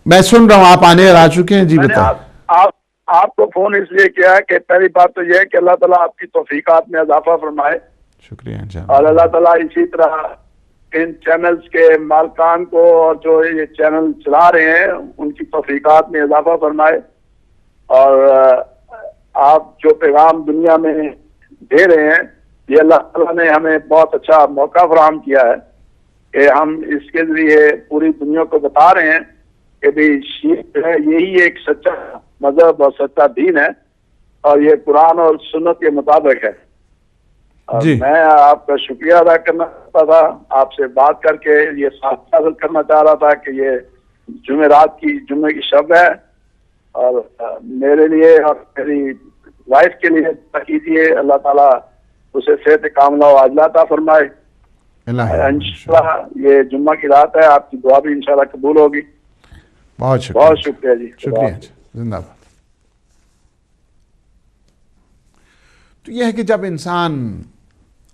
Speaker 1: میں سن رہا ہوں، آپ آنے آ چکے ہیں، جی
Speaker 3: میں نے
Speaker 1: بتائیں۔
Speaker 3: آپ کو فون اس لیے کیا ہے کہ پہلی بات تو یہ ہے کہ اللہ تعالیٰ آپ کی توفیقات میں اضافہ فرمائے،
Speaker 1: شکریہ
Speaker 3: اور اللہ تعالیٰ اسی طرح ان چینلز کے مالکان کو اور جو یہ چینل چلا رہے ہیں ان کی توفیقات میں اضافہ فرمائے، اور آپ جو پیغام دنیا میں دے رہے ہیں یہ اللہ تعالیٰ نے ہمیں بہت اچھا موقع فراہم کیا ہے کہ ہم اس کے ذریعے پوری دنیا کو بتا رہے ہیں کہ بھی شیعہ ہے یہی ایک سچا مذہب اور سچا دین ہے، اور یہ قرآن اور سنت کے مطابق ہے۔
Speaker 1: جی
Speaker 3: میں آپ کا شکریہ ادا کرنا چاہتا تھا، آپ سے بات کر کے یہ ساتھ حاصل کرنا چاہ رہا تھا کہ یہ جمعے کی شب ہے، اور میرے لیے اور میری وائف کے لیے کیجیے، اللہ تعالیٰ اسے صحت کاملہ و عاجلہ عطا فرمائے۔ انشاءاللہ یہ جمعہ کی رات ہے، آپ کی دعا بھی انشاءاللہ قبول ہوگی۔
Speaker 1: بہت
Speaker 3: شکریہ جی،
Speaker 1: شکریہ، زندہ باد۔ تو یہ ہے کہ جب انسان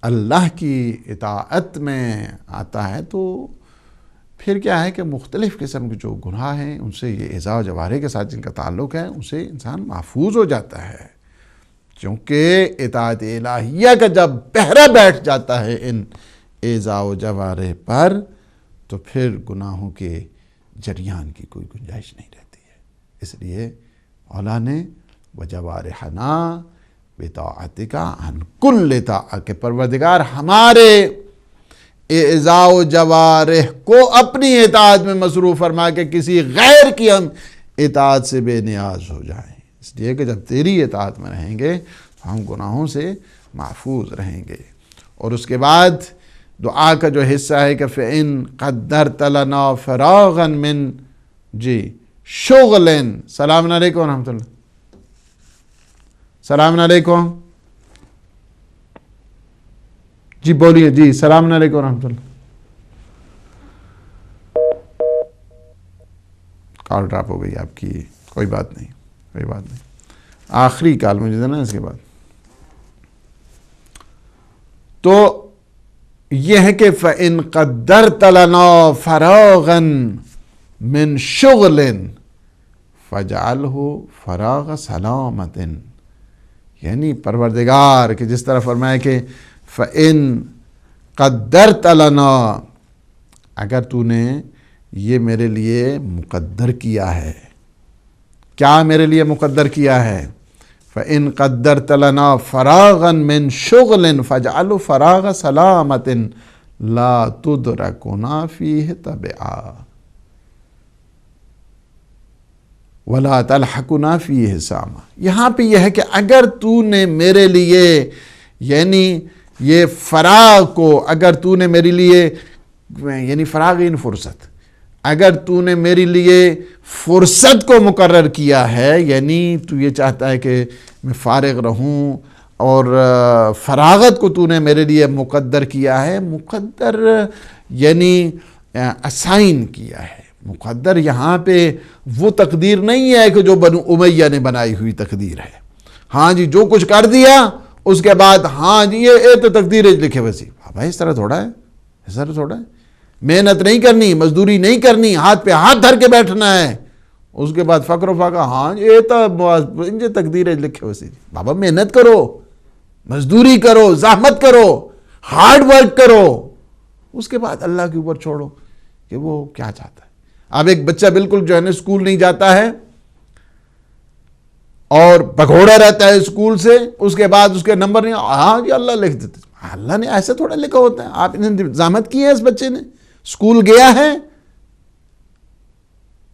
Speaker 1: اللہ کی اطاعت میں آتا ہے تو پھر کیا ہے کہ مختلف قسم کے جو گناہ ہیں ان سے، یہ ایذاء و جوارح کے ساتھ جن کا تعلق ہے، ان سے انسان محفوظ ہو جاتا ہے، کیونکہ اطاعت الہیہ کا جب پہرا بیٹھ جاتا ہے ان ایذاء و جوارح پر تو پھر گناہوں کے جریان کی کوئی گنجائش نہیں رہتی ہے۔ اس لیے مولا نے وجوارحنا بطاعتک عن کل طاعۃ، کہ پروردگار ہمارے اعضاء و جوارح کو اپنی اطاعت میں مصروف فرما کے کسی غیر کی ہم اطاعت سے بے نیاز ہو جائیں، اس لیے کہ جب تیری اطاعت میں رہیں گے تو ہم گناہوں سے محفوظ رہیں گے۔ اور اس کے بعد دعا کا جو حصہ ہے کہ فَإِن قَدَّرْتَ لَنَا فَرَاغًا مِّن جی شُغْلٍ، سلام علیکم ورحمۃ اللہ، سلام علیکم، جی بولیے، جی سلام علیکم ورحمۃ اللہ۔ کال ڈراپ ہو گئی آپ کی، کوئی بات نہیں، کوئی بات نہیں، آخری کال مجھے دینا اس کے بعد۔ تو یہ ہے کہ فَإِن قَدَّرْتَ لَنَا فَرَاغًا مِّن شُغْلٍ فَاجْعَلْهُ فَرَاغَ سَلَامَةٍ، یعنی پروردگار کہ جس طرح فرمایا کہ فَإِن قَدَّرْتَ لَنَا، اگر تو نے یہ میرے لیے مقدر کیا ہے، کیا میرے لیے مقدر کیا ہے؟ فَإِن قَدَّرْتَ لَنَا فَرَاغًا مِّن شُغْلٍ فَاجْعَلْهُ فَرَاغَ سَلَامَةٍ لَا تُدْرَكُنَا فِيهِ تَبِعًا وَلَا تَلْحَقُنَا فِيهِ سَامًا۔ یہاں پہ یہ ہے کہ اگر تو نے میرے لیے، یعنی یہ فراغ کو، اگر تو نے میرے لیے، یعنی فراغ ان فرصت، اگر تو نے میرے لیے فرصت کو مقرر کیا ہے، یعنی تو یہ چاہتا ہے کہ میں فارغ رہوں، اور فراغت کو تو نے میرے لیے مقدر کیا ہے، مقدر یعنی اسائن کیا ہے۔ مقدر یہاں پہ وہ تقدیر نہیں ہے کہ جو بنو امیہ نے بنائی ہوئی تقدیر ہے، ہاں جی جو کچھ کر دیا اس کے بعد ہاں جی یہ تو تقدیر لکھے وسی، بھائی اس طرح تھوڑا ہے، اس طرح تھوڑا ہے، محنت نہیں کرنی، مزدوری نہیں کرنی، ہاتھ پہ ہاتھ دھر کے بیٹھنا ہے، اس کے بعد فقر و فاقہ، ہاں یہ تو تقدیر لکھے وسی، بابا محنت کرو، مزدوری کرو، زحمت کرو، ہارڈ ورک کرو، اس کے بعد اللہ کے اوپر چھوڑو کہ وہ کیا چاہتا ہے۔ اب ایک بچہ بالکل جو ہے نا اسکول نہیں جاتا ہے اور بھگوڑا رہتا ہے اسکول سے، اس کے بعد اس کے نمبر نہیں، ہاں جی اللہ لکھ دیتے، اللہ نے ایسے تھوڑا لکھا ہوتا ہے، آپ نے زحمت کی ہے، اس بچے نے اسکول گیا ہے،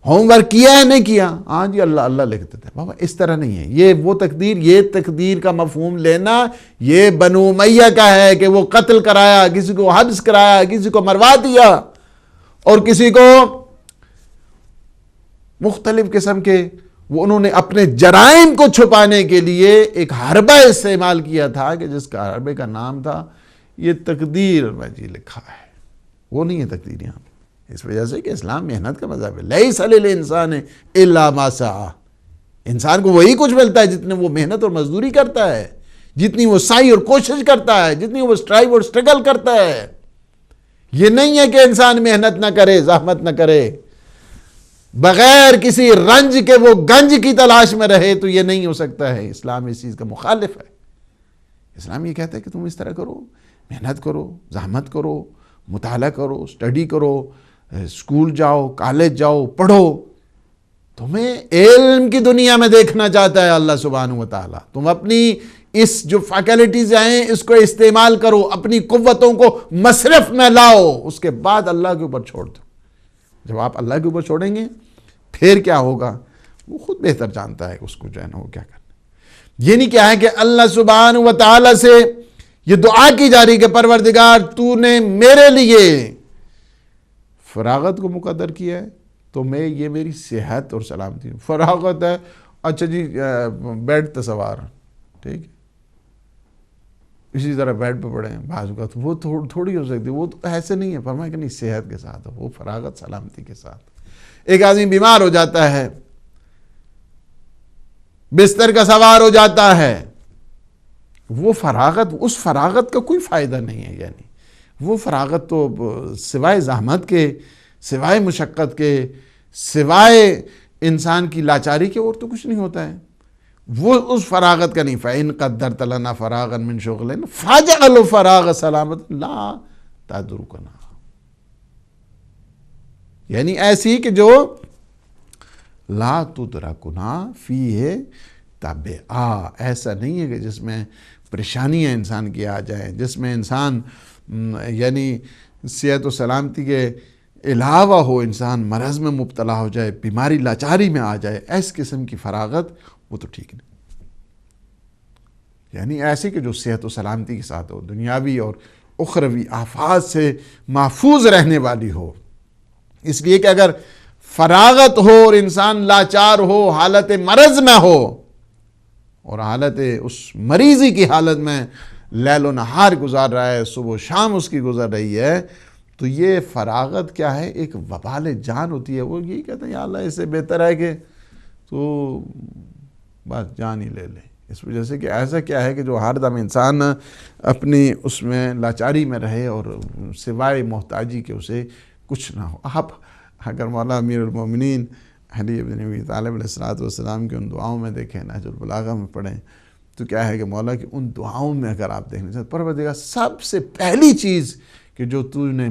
Speaker 1: ہوم ورک کیا ہے نہیں کیا، ہاں جی اللہ اللہ لکھ دیتے، بابا اس طرح نہیں ہے، یہ وہ تقدیر، یہ تقدیر کا مفہوم لینا یہ بنو امیہ کا ہے کہ وہ قتل کرایا، کسی کو حبس کرایا، کسی کو مروا دیا، اور کسی کو مختلف قسم کے وہ انہوں نے اپنے جرائم کو چھپانے کے لیے ایک حربہ استعمال کیا تھا کہ جس کا حربے کا نام تھا یہ تقدیر میں جی لکھا ہے، وہ نہیں ہے تقدیر یہاں پہ، اس وجہ سے کہ اسلام محنت کا مذہب ہے، لیس للانسان الا ما سعی، انسان کو وہی کچھ ملتا ہے جتنے وہ محنت اور مزدوری کرتا ہے، جتنی وہ سعی اور کوشش کرتا ہے، جتنی وہ سٹرائیو اور سٹرگل کرتا ہے۔ یہ نہیں ہے کہ انسان محنت نہ کرے، زحمت نہ کرے، بغیر کسی رنج کے وہ گنج کی تلاش میں رہے، تو یہ نہیں ہو سکتا ہے۔ اسلام اس چیز کا مخالف ہے۔ اسلام یہ کہتا ہے کہ تم اس طرح کرو، محنت کرو، زحمت کرو، مطالعہ کرو، اسٹڈی کرو، اسکول جاؤ، کالج جاؤ، پڑھو۔ تمہیں علم کی دنیا میں دیکھنا چاہتا ہے اللہ سبحانہ و تعالیٰ۔ تم اپنی اس جو فیکلٹیز ہیں اس کو استعمال کرو، اپنی قوتوں کو مصرف میں لاؤ، اس کے بعد اللہ کے اوپر چھوڑ دو۔ جب آپ اللہ کے اوپر چھوڑیں گے پھر کیا ہوگا وہ خود بہتر جانتا ہے، اس کو جو ہے نا وہ کیا کرنا۔ یہ نہیں کیا ہے کہ اللہ سبحانہ و تعالیٰ سے یہ دعا کی جا رہی کہ پروردگار تو نے میرے لیے فراغت کو مقدر کیا ہے تو میں یہ میری صحت اور سلامتی، فراغت ہے اچھا جی بیڈ تصوار، ٹھیک ہے، اسی طرح بیڈ پہ پڑے ہیں بعض اوقات، وہ تھوڑی ہو سکتی، وہ تو ایسے نہیں ہے، فرمایا کہ نہیں صحت کے ساتھ، وہ فراغت سلامتی کے ساتھ۔ ایک آدمی بیمار ہو جاتا ہے، بستر کا سوار ہو جاتا ہے، وہ فراغت، اس فراغت کا کوئی فائدہ نہیں ہے، یعنی وہ فراغت تو سوائے زحمت کے، سوائے مشقت کے، سوائے انسان کی لاچاری کے اور تو کچھ نہیں ہوتا ہے۔ وہ اس فراغت کا نہیں، فَإِن قَدَّرْتَ لَنَا فَرَاغًا مِّن شُغْلٍ فَاجْعَلْ فَرَاغَ سَلَامَةً لَا تَدْرُكُنَا، یعنی ایسی کہ جو لا تدرکنا فیہ تبعا، ایسا نہیں ہے کہ جس میں پریشانیاں انسان کی آ جائیں، جس میں انسان یعنی صحت و سلامتی کے علاوہ ہو، انسان مرض میں مبتلا ہو جائے، بیماری لاچاری میں آ جائے، اس قسم کی فراغت وہ تو ٹھیک نہیں، یعنی ایسی کہ جو صحت و سلامتی کے ساتھ ہو، دنیاوی اور اخروی آفات سے محفوظ رہنے والی ہو۔ اس لیے کہ اگر فراغت ہو اور انسان لاچار ہو، حالت مرض میں ہو، اور حالت اس مریضی کی حالت میں لیل و نہار گزار رہا ہے، صبح و شام اس کی گزر رہی ہے، تو یہ فراغت کیا ہے، ایک وبال جان ہوتی ہے۔ وہ یہی کہتے ہیں یا اللہ اس سے بہتر ہے کہ تو بس جان ہی لے لے، اس وجہ سے کہ ایسا کیا ہے کہ جو ہر دم انسان اپنی اس میں لاچاری میں رہے اور سوائے محتاجی کے اسے کچھ نہ ہو۔ آپ اگر مولا امیر المومنین علی بن ابی طالب علیہ السلام کے ان دعاؤں میں دیکھیں، نہج البلاغہ میں پڑھیں، تو کیا ہے کہ مولا کی ان دعاؤں میں اگر آپ دیکھنا چاہتے، پروردگار سب سے پہلی چیز کہ جو تو نے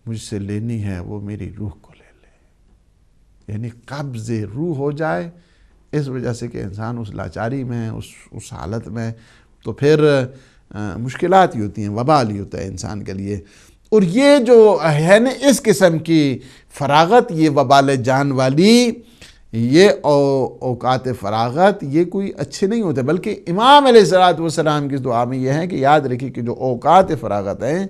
Speaker 1: مجھ سے لینی ہے وہ میری روح کو لے لے، یعنی قبض روح ہو جائے، اس وجہ سے کہ انسان اس لاچاری میں، اس حالت میں، تو پھر مشکلات ہی ہوتی ہیں، وبال ہی ہوتا ہے انسان کے لیے۔ اور یہ جو ہے نا اس قسم کی فراغت، یہ وبال جان والی، یہ اوقات فراغت، یہ کوئی اچھے نہیں ہوتے، بلکہ امام علیہ السلام کی دعا میں یہ ہے کہ یاد رکھیے کہ جو اوقات فراغت ہیں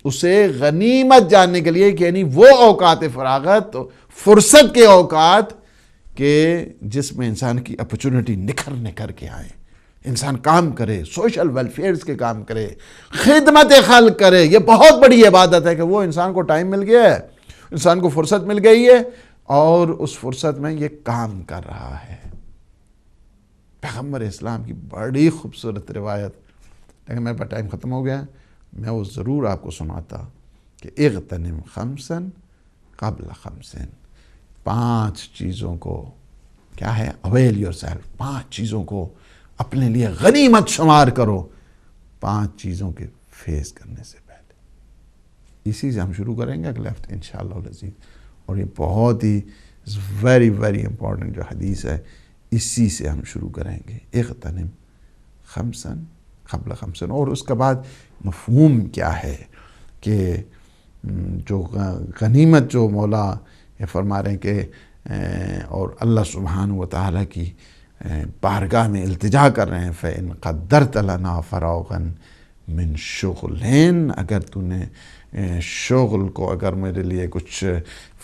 Speaker 1: اسے غنیمت جاننے کے لیے، کہ یعنی وہ اوقات فراغت، فرصت کے اوقات کہ جس میں انسان کی اپرچونٹی نکھر کے آئے، انسان کام کرے، سوشل ویلفیئرز کے کام کرے، خدمت خلق کرے۔ یہ بہت بڑی عبادت ہے کہ وہ انسان کو ٹائم مل گیا ہے، انسان کو فرصت مل گئی ہے اور اس فرصت میں یہ کام کر رہا ہے۔ پیغمبر اسلام کی بڑی خوبصورت روایت، لیکن میرے پاس ٹائم ختم ہو گیا، میں وہ ضرور آپ کو سناتا کہ اغتنم خمسا قبل خمسن، 5 چیزوں کو کیا ہے، اویل یور سیلف، 5 چیزوں کو اپنے لیے غنیمت شمار کرو، 5 چیزوں کے فیس کرنے سے پہلے۔ اسی سے ہم شروع کریں گے اگلے ہفتے انشاءاللہ العزیز، اور یہ بہت ہی ویری ویری امپورٹنٹ جو حدیث ہے، اسی سے ہم شروع کریں گے، اغتنم خمسا قبل خمسن۔ اور اس کے بعد مفہوم کیا ہے کہ جو غنیمت جو مولا یہ فرما رہے ہیں کہ اور اللہ سبحانہ و تعالیٰ کی بارگاہ میں التجا کر رہے ہیں، فَإِن قَدَّرْتَ لَنَا فَرَاغًا مِّن شُغْلٍ، اگر تو نے شغل کو، اگر میرے لیے کچھ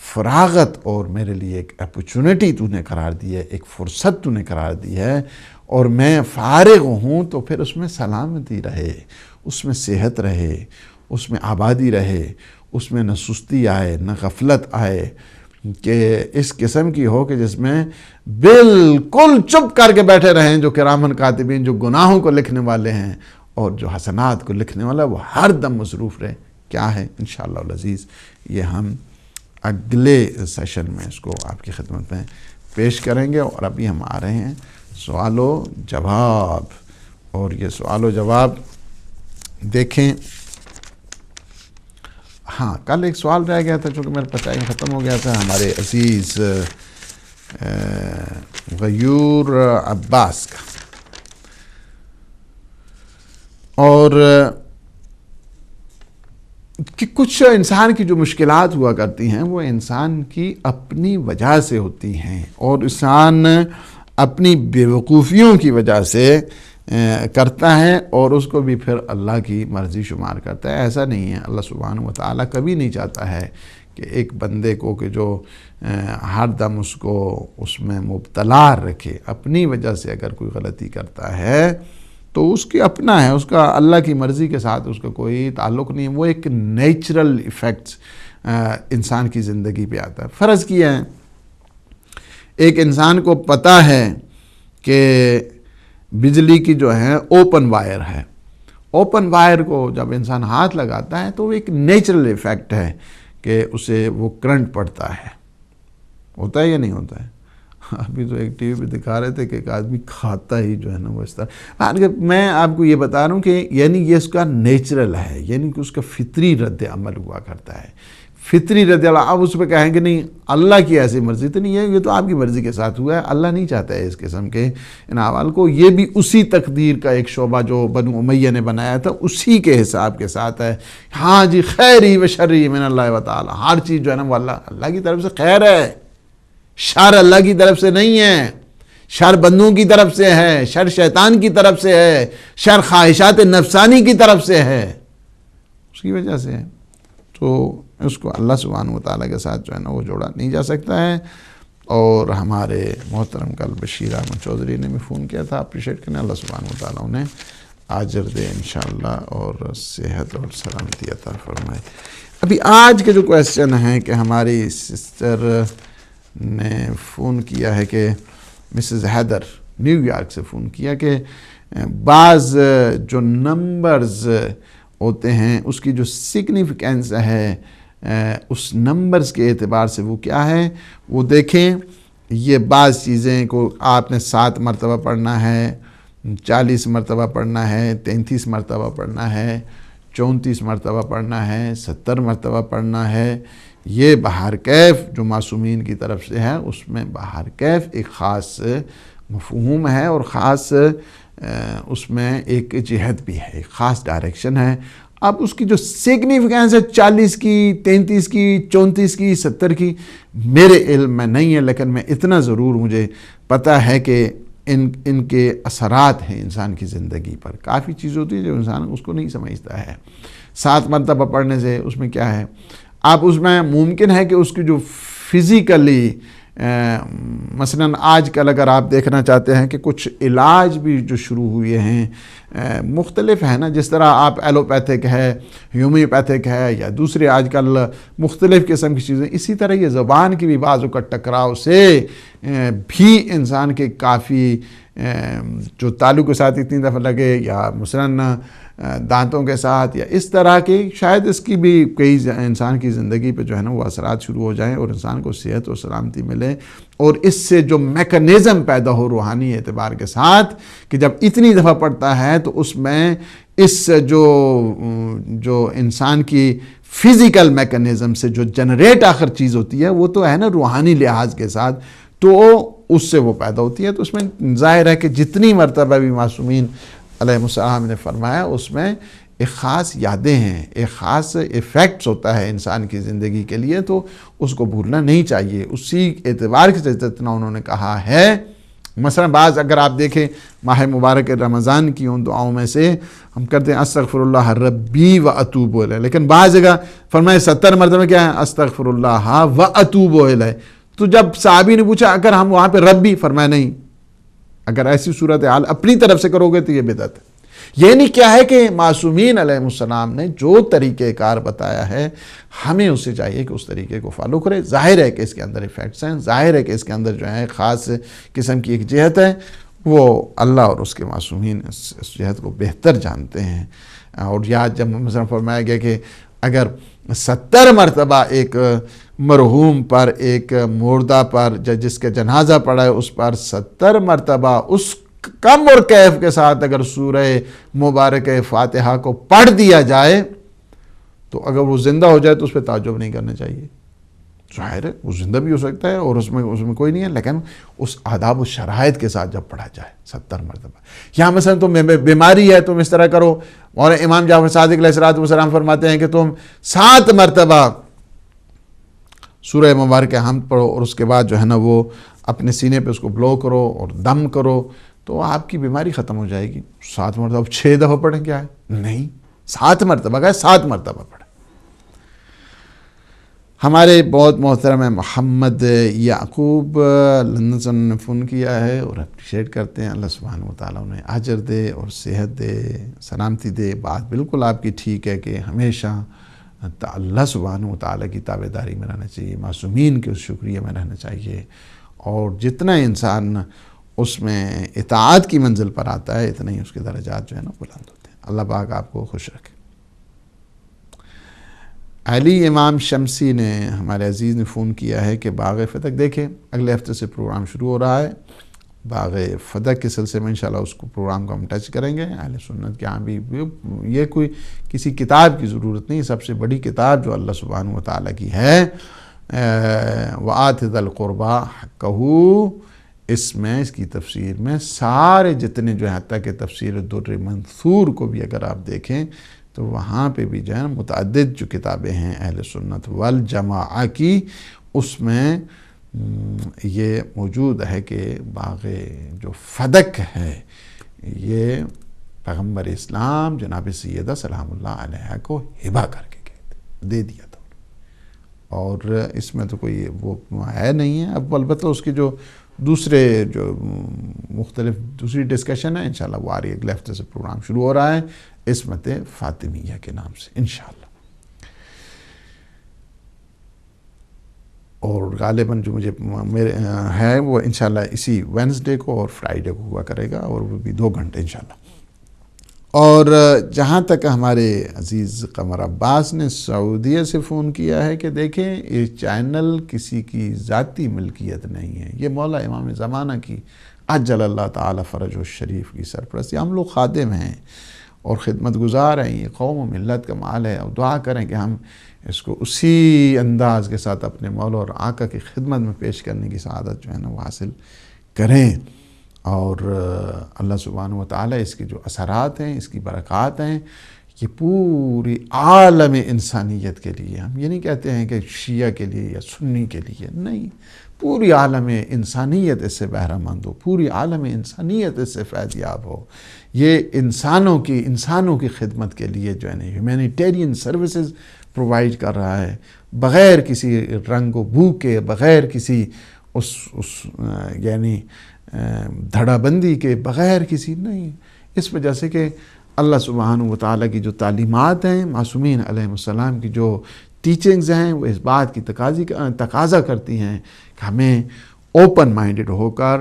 Speaker 1: فراغت اور میرے لیے ایک اپرچونٹی تو نے قرار دی ہے، ایک فرصت تو نے قرار دی ہے، اور میں فارغ ہوں، تو پھر اس میں سلامتی رہے، اس میں صحت رہے، اس میں آبادی رہے، اس میں نہ سستی آئے، نہ غفلت آئے، کہ اس قسم کی ہو کہ جس میں بالکل چپ کر کے بیٹھے رہیں جو کرامن کاتبین، جو گناہوں کو لکھنے والے ہیں، اور جو حسنات کو لکھنے والا وہ ہر دم مصروف رہے. کیا ہے انشاءاللہ العزیز یہ ہم اگلے سیشن میں اس کو آپ کی خدمت میں پیش کریں گے. اور ابھی ہم آ رہے ہیں سوال و جواب، اور یہ سوال و جواب دیکھیں. ہاں کل ایک سوال رہ گیا تھا چونکہ میرا ٹائم ختم ہو گیا تھا. ہمارے عزیز غیور عباس کا، اور کہ کچھ انسان کی جو مشکلات ہوا کرتی ہیں وہ انسان کی اپنی وجہ سے ہوتی ہیں، اور انسان اپنی بیوقوفیوں کی وجہ سے کرتا ہے، اور اس کو بھی پھر اللہ کی مرضی شمار کرتا ہے. ایسا نہیں ہے. اللہ سبحانہ و تعالیٰ کبھی نہیں چاہتا ہے کہ ایک بندے کو کہ جو ہر دم اس کو اس میں مبتلا رکھے. اپنی وجہ سے اگر کوئی غلطی کرتا ہے تو اس کی اپنا ہے، اس کا اللہ کی مرضی کے ساتھ اس کا کوئی تعلق نہیں ہے. وہ ایک نیچرل ایفیکٹس انسان کی زندگی پہ آتا ہے. فرض کیا ہے ایک انسان کو پتہ ہے کہ بجلی کی جو ہے اوپن وائر ہے. اوپن وائر کو جب انسان ہاتھ لگاتا ہے تو وہ ایک نیچرل ایفیکٹ ہے کہ اسے وہ کرنٹ پڑتا ہے. ہوتا ہے یا نہیں ہوتا ہے؟ ابھی تو ایک ٹی وی پہ دکھا رہے تھے کہ ایک آدمی کھاتا ہی جو ہے نا وہ اس طرح. میں آپ کو یہ بتا رہا ہوں کہ یعنی یہ اس کا نیچرل ہے، یعنی کہ اس کا فطری رد عمل ہوا کرتا ہے. فطری رد عمل. اب اس پہ کہیں کہ نہیں اللہ کی ایسی مرضی تو نہیں ہے، یہ تو آپ کی مرضی کے ساتھ ہوا ہے. اللہ نہیں چاہتا ہے اس قسم کے ان اعمال کو. یہ بھی اسی تقدیر کا ایک شعبہ جو بنو امیہ نے بنایا تھا اسی کے حساب کے ساتھ ہے. ہاں جی خیری و شری من اللہ و تعالی، ہر چیز جو ہے نا وہ اللہ کی طرف سے خیر ہے، شر اللہ کی طرف سے نہیں ہے. شر بندوں کی طرف سے ہے، شر شیطان کی طرف سے ہے، شر خواہشات نفسانی کی طرف سے ہے، اس کی وجہ سے ہے. تو اس کو اللہ سبحانہ و تعالیٰ کے ساتھ جو ہے نا وہ جوڑا نہیں جا سکتا ہے. اور ہمارے محترم کل بشیر احمد چودھری نے بھی فون کیا تھا، اپریشیٹ کرنے. اللہ سبحانہ و تعالیٰ انہیں اجر دے انشاءاللہ اور صحت اور سلامتی عطا فرمائے. ابھی آج کے جو کویسچن ہیں کہ ہماری سسٹر نے فون کیا ہے کہ مسز حیدر نیو یارک سے فون کیا کہ بعض جو نمبرز ہوتے ہیں اس کی جو سگنیفیکنس ہے اس نمبرز کے اعتبار سے وہ کیا ہے وہ دیکھیں. یہ بعض چیزیں کو آپ نے 7 مرتبہ پڑھنا ہے، 40 مرتبہ پڑھنا ہے، 33 مرتبہ پڑھنا ہے، 34 مرتبہ پڑھنا ہے، 70 مرتبہ پڑھنا ہے. یہ بہر کیف جو معصومین کی طرف سے ہے اس میں بہر کیف ایک خاص مفہوم ہے اور خاص اس میں ایک جہت بھی ہے، ایک خاص ڈائریکشن ہے. اب اس کی جو سگنیفیکنس ہے 40 کی، 33 کی، 34 کی، 70 کی میرے علم میں نہیں ہے، لیکن میں اتنا ضرور مجھے پتہ ہے کہ ان کے اثرات ہیں انسان کی زندگی پر. کافی چیز ہوتی ہے جو انسان اس کو نہیں سمجھتا ہے. 7 مرتبہ پڑھنے سے اس میں کیا ہے، آپ اس میں ممکن ہے کہ اس کی جو فزیکلی مثلا آج کل اگر آپ دیکھنا چاہتے ہیں کہ کچھ علاج بھی جو شروع ہوئے ہیں مختلف ہیں نا، جس طرح آپ ایلوپیتھک ہے، ہیومیوپیتھک ہے یا دوسرے آج کل مختلف قسم کی چیزیں، اسی طرح یہ زبان کی بھی بعض اوقات ٹکراؤ سے بھی انسان کے کافی جو تعلق کے ساتھ اتنی دفعہ لگے یا مثلا دانتوں کے ساتھ یا اس طرح کے شاید اس کی بھی کئی انسان کی زندگی پہ جو ہے نا وہ اثرات شروع ہو جائیں اور انسان کو صحت اور سلامتی ملے، اور اس سے جو میکانزم پیدا ہو روحانی اعتبار کے ساتھ کہ جب اتنی دفعہ پڑتا ہے تو اس میں اس جو انسان کی فزیکل میکانزم سے جو جنریٹ آخر چیز ہوتی ہے وہ تو ہے نا روحانی لحاظ کے ساتھ، تو اس سے وہ پیدا ہوتی ہے. تو اس میں ظاہر ہے کہ جتنی مرتبہ بھی معصومین علیہ السلام نے فرمایا اس میں ایک خاص یادیں ہیں، ایک خاص ایفیکٹس ہوتا ہے انسان کی زندگی کے لیے، تو اس کو بھولنا نہیں چاہیے. اسی اعتبار کے جتنا انہوں نے کہا ہے، مثلا بعض اگر آپ دیکھیں ماہ مبارک رمضان کی ان دعاؤں میں سے ہم کرتے ہیں استغفر اللہ ربی و اتوب الیہ، لیکن بعض جگہ فرمائے 70 مرتبہ کیا ہے استغفر اللہ و اتوب الیہ. تو جب صحابی نے پوچھا اگر ہم وہاں پہ ربی، فرمایا نہیں، اگر ایسی صورتحال اپنی طرف سے کرو گے تو یہ بدعت ہے. یہ نہیں کیا ہے کہ معصومین علیہ السلام نے جو طریقہ کار بتایا ہے ہمیں اسے چاہیے کہ اس طریقے کو فالو کرے. ظاہر ہے کہ اس کے اندر ایفیکٹس ہیں, ظاہر ہے کہ اس کے اندر جو ہے خاص قسم کی ایک جہت ہے, وہ اللہ اور اس کے معصومین اس جہت کو بہتر جانتے ہیں. اور یاد جب مثلا فرمایا گیا کہ اگر 70 مرتبہ ایک مرحوم پر, ایک مردہ پر, جس کا جنازہ پڑا ہے اس پر 70 مرتبہ اس کم اور کیف کے ساتھ اگر سورہ مبارکہ فاتحہ کو پڑھ دیا جائے تو اگر وہ زندہ ہو جائے تو اس پہ تعجب نہیں کرنا چاہیے. ظاہر ہے وہ زندہ بھی ہو سکتا ہے اور اس میں کوئی نہیں ہے, لیکن اس آداب و شرائط کے ساتھ جب پڑھا جائے 70 مرتبہ. یہاں مثلا تم بیماری ہے تم اس طرح کرو, اور امام جعفر صادق علیہ السلام فرماتے ہیں کہ تم 7 مرتبہ سورہ مبارکہ حمد پڑھو اور اس کے بعد جو ہے نا وہ اپنے سینے پہ اس کو بلو کرو اور دم کرو تو آپ کی بیماری ختم ہو جائے گی. 7 مرتبہ 6 دفعہ پڑھیں کیا ہے؟ نہیں, 7 مرتبہ کا 7 مرتبہ پڑھیں. ہمارے بہت محترم محمد یعقوب لندن سے انہوں نے فون کیا ہے اور اپریشیٹ کرتے ہیں. اللہ سبحانہ و تعالیٰ انہیں اجر دے اور صحت دے, سلامتی دے. بات بالکل آپ کی ٹھیک ہے کہ ہمیشہ اللہ سبحانہ و تعالیٰ کی تابعداری میں رہنا چاہیے, معصومین کے اس شکریہ میں رہنا چاہیے, اور جتنا انسان اس میں اطاعت کی منزل پر آتا ہے اتنا ہی اس کے درجات جو ہے نا بلند ہوتے ہیں. اللہ پاک آپ کو خوش رکھے. علی امام شمسی نے, ہمارے عزیز نے فون کیا ہے کہ باغ فتح دیکھیں اگلے ہفتے سے پروگرام شروع ہو رہا ہے. باغ فتح کے سلسلے میں انشاءاللہ اس کو پروگرام کو ہم ٹچ کریں گے. اہل سنت کے ہاں بھی یہ کوئی کسی کتاب کی ضرورت نہیں, سب سے بڑی کتاب جو اللہ سبحانہ و تعالیٰ کی ہے وَآتِ ذَا الْقُرْبَى حَقَّهُ, اس میں اس کی تفسیر میں سارے جتنے جو ہے حتیٰ کہ تفسیر الدر منثور کو بھی اگر آپ دیکھیں تو وہاں پہ بھی جو ہے متعدد جو کتابیں ہیں اہل سنت والجماعہ کی, اس میں یہ موجود ہے کہ باغ جو فدق ہے یہ پیغمبر اسلام جناب سیدہ سلام اللہ علیہ کو ہبہ کر کے دے دیا تھا, اور اس میں تو کوئی وہ ہے نہیں ہے. اب البتہ اس کی جو دوسرے جو مختلف دوسری ڈسکشن ہے انشاءاللہ وہ آ رہی ہے. اگلے ہفتے سے پروگرام شروع ہو رہا ہے عصمت فاطمیہ کے نام سے انشاءاللہ, اور غالباً جو مجھے میرے ہے وہ انشاءاللہ اسی وینسڈے کو اور فرائیڈے کو ہوا کرے گا, اور وہ بھی 2 گھنٹے انشاءاللہ. اور جہاں تک ہمارے عزیز قمر عباس نے سعودیہ سے فون کیا ہے کہ دیکھیں یہ چینل کسی کی ذاتی ملکیت نہیں ہے, یہ مولا امام زمانہ کی عجل اللہ تعالی فرج الشریف کی سرپرستی. ہم لوگ خادم ہیں اور خدمت گزار ہیں, یہ قوم و ملت کا مال ہے, اور دعا کریں کہ ہم اس کو اسی انداز کے ساتھ اپنے مولا اور آقا کی خدمت میں پیش کرنے کی سعادت جو ہے نا وہ حاصل کریں. اور اللہ سبحانہ و تعالیٰ اس کے جو اثرات ہیں, اس کی برکات ہیں, یہ پوری عالم انسانیت کے لیے, ہم یہ نہیں کہتے ہیں کہ شیعہ کے لیے یا سنی کے لیے, نہیں, پوری عالم انسانیت اس سے بہرہ مند ہو, پوری عالم انسانیت اس سے فیض یاب ہو. یہ انسانوں کی خدمت کے لیے جو ہے نا ہیومینیٹیرین سروسز پرووائڈ کر رہا ہے, بغیر کسی رنگ و بو کے, بغیر کسی اس یعنی دھڑا بندی کے, بغیر کسی نہیں. اس وجہ سے کہ اللہ سبحانہ و تعالیٰ کی جو تعلیمات ہیں, معصومین علیہ السلام کی جو ٹیچنگز ہیں, وہ اس بات کی تقاضا کرتی ہیں کہ ہمیں اوپن مائنڈڈ ہو کر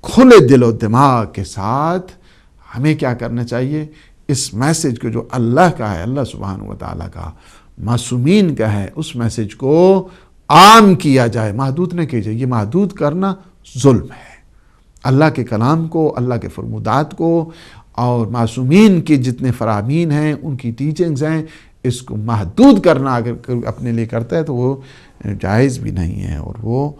Speaker 1: کھلے دل و دماغ کے ساتھ ہمیں کیا کرنا چاہیے, اس میسج کو جو اللہ کا ہے, اللہ سبحانہ و تعالیٰ کا, معصومین کا ہے, اس میسج کو عام کیا جائے, محدود نہ کیا جائے. یہ محدود کرنا ظلم ہے. اللہ کے کلام کو, اللہ کے فرمودات کو, اور معصومین کے جتنے فرامین ہیں, ان کی ٹیچنگز ہیں, اس کو محدود کرنا اگر اپنے لیے کرتا ہے تو وہ جائز بھی نہیں ہے اور وہ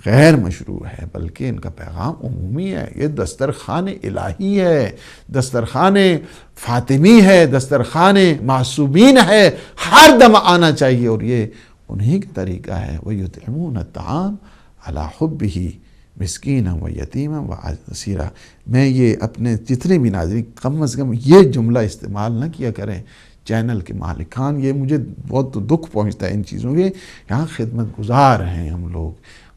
Speaker 1: غیر مشروع ہے, بلکہ ان کا پیغام عمومی ہے. یہ دسترخوان الہی ہے, دسترخوان فاطمی ہے, دسترخوان معصومین ہے, ہر دم آنا چاہیے, اور یہ انہی کا طریقہ ہے. وَيُطْعِمُونَ الطَّعَامَ عَلَىٰ حُبِّهِ مسکینا و یتیما و اسیرا. میں یہ اپنے جتنے بھی ناظرین کم از کم یہ جملہ استعمال نہ کیا کریں چینل کے مالکان. یہ مجھے بہت دکھ پہنچتا ہے ان چیزوں کے. یہاں خدمت گزار ہیں ہم لوگ,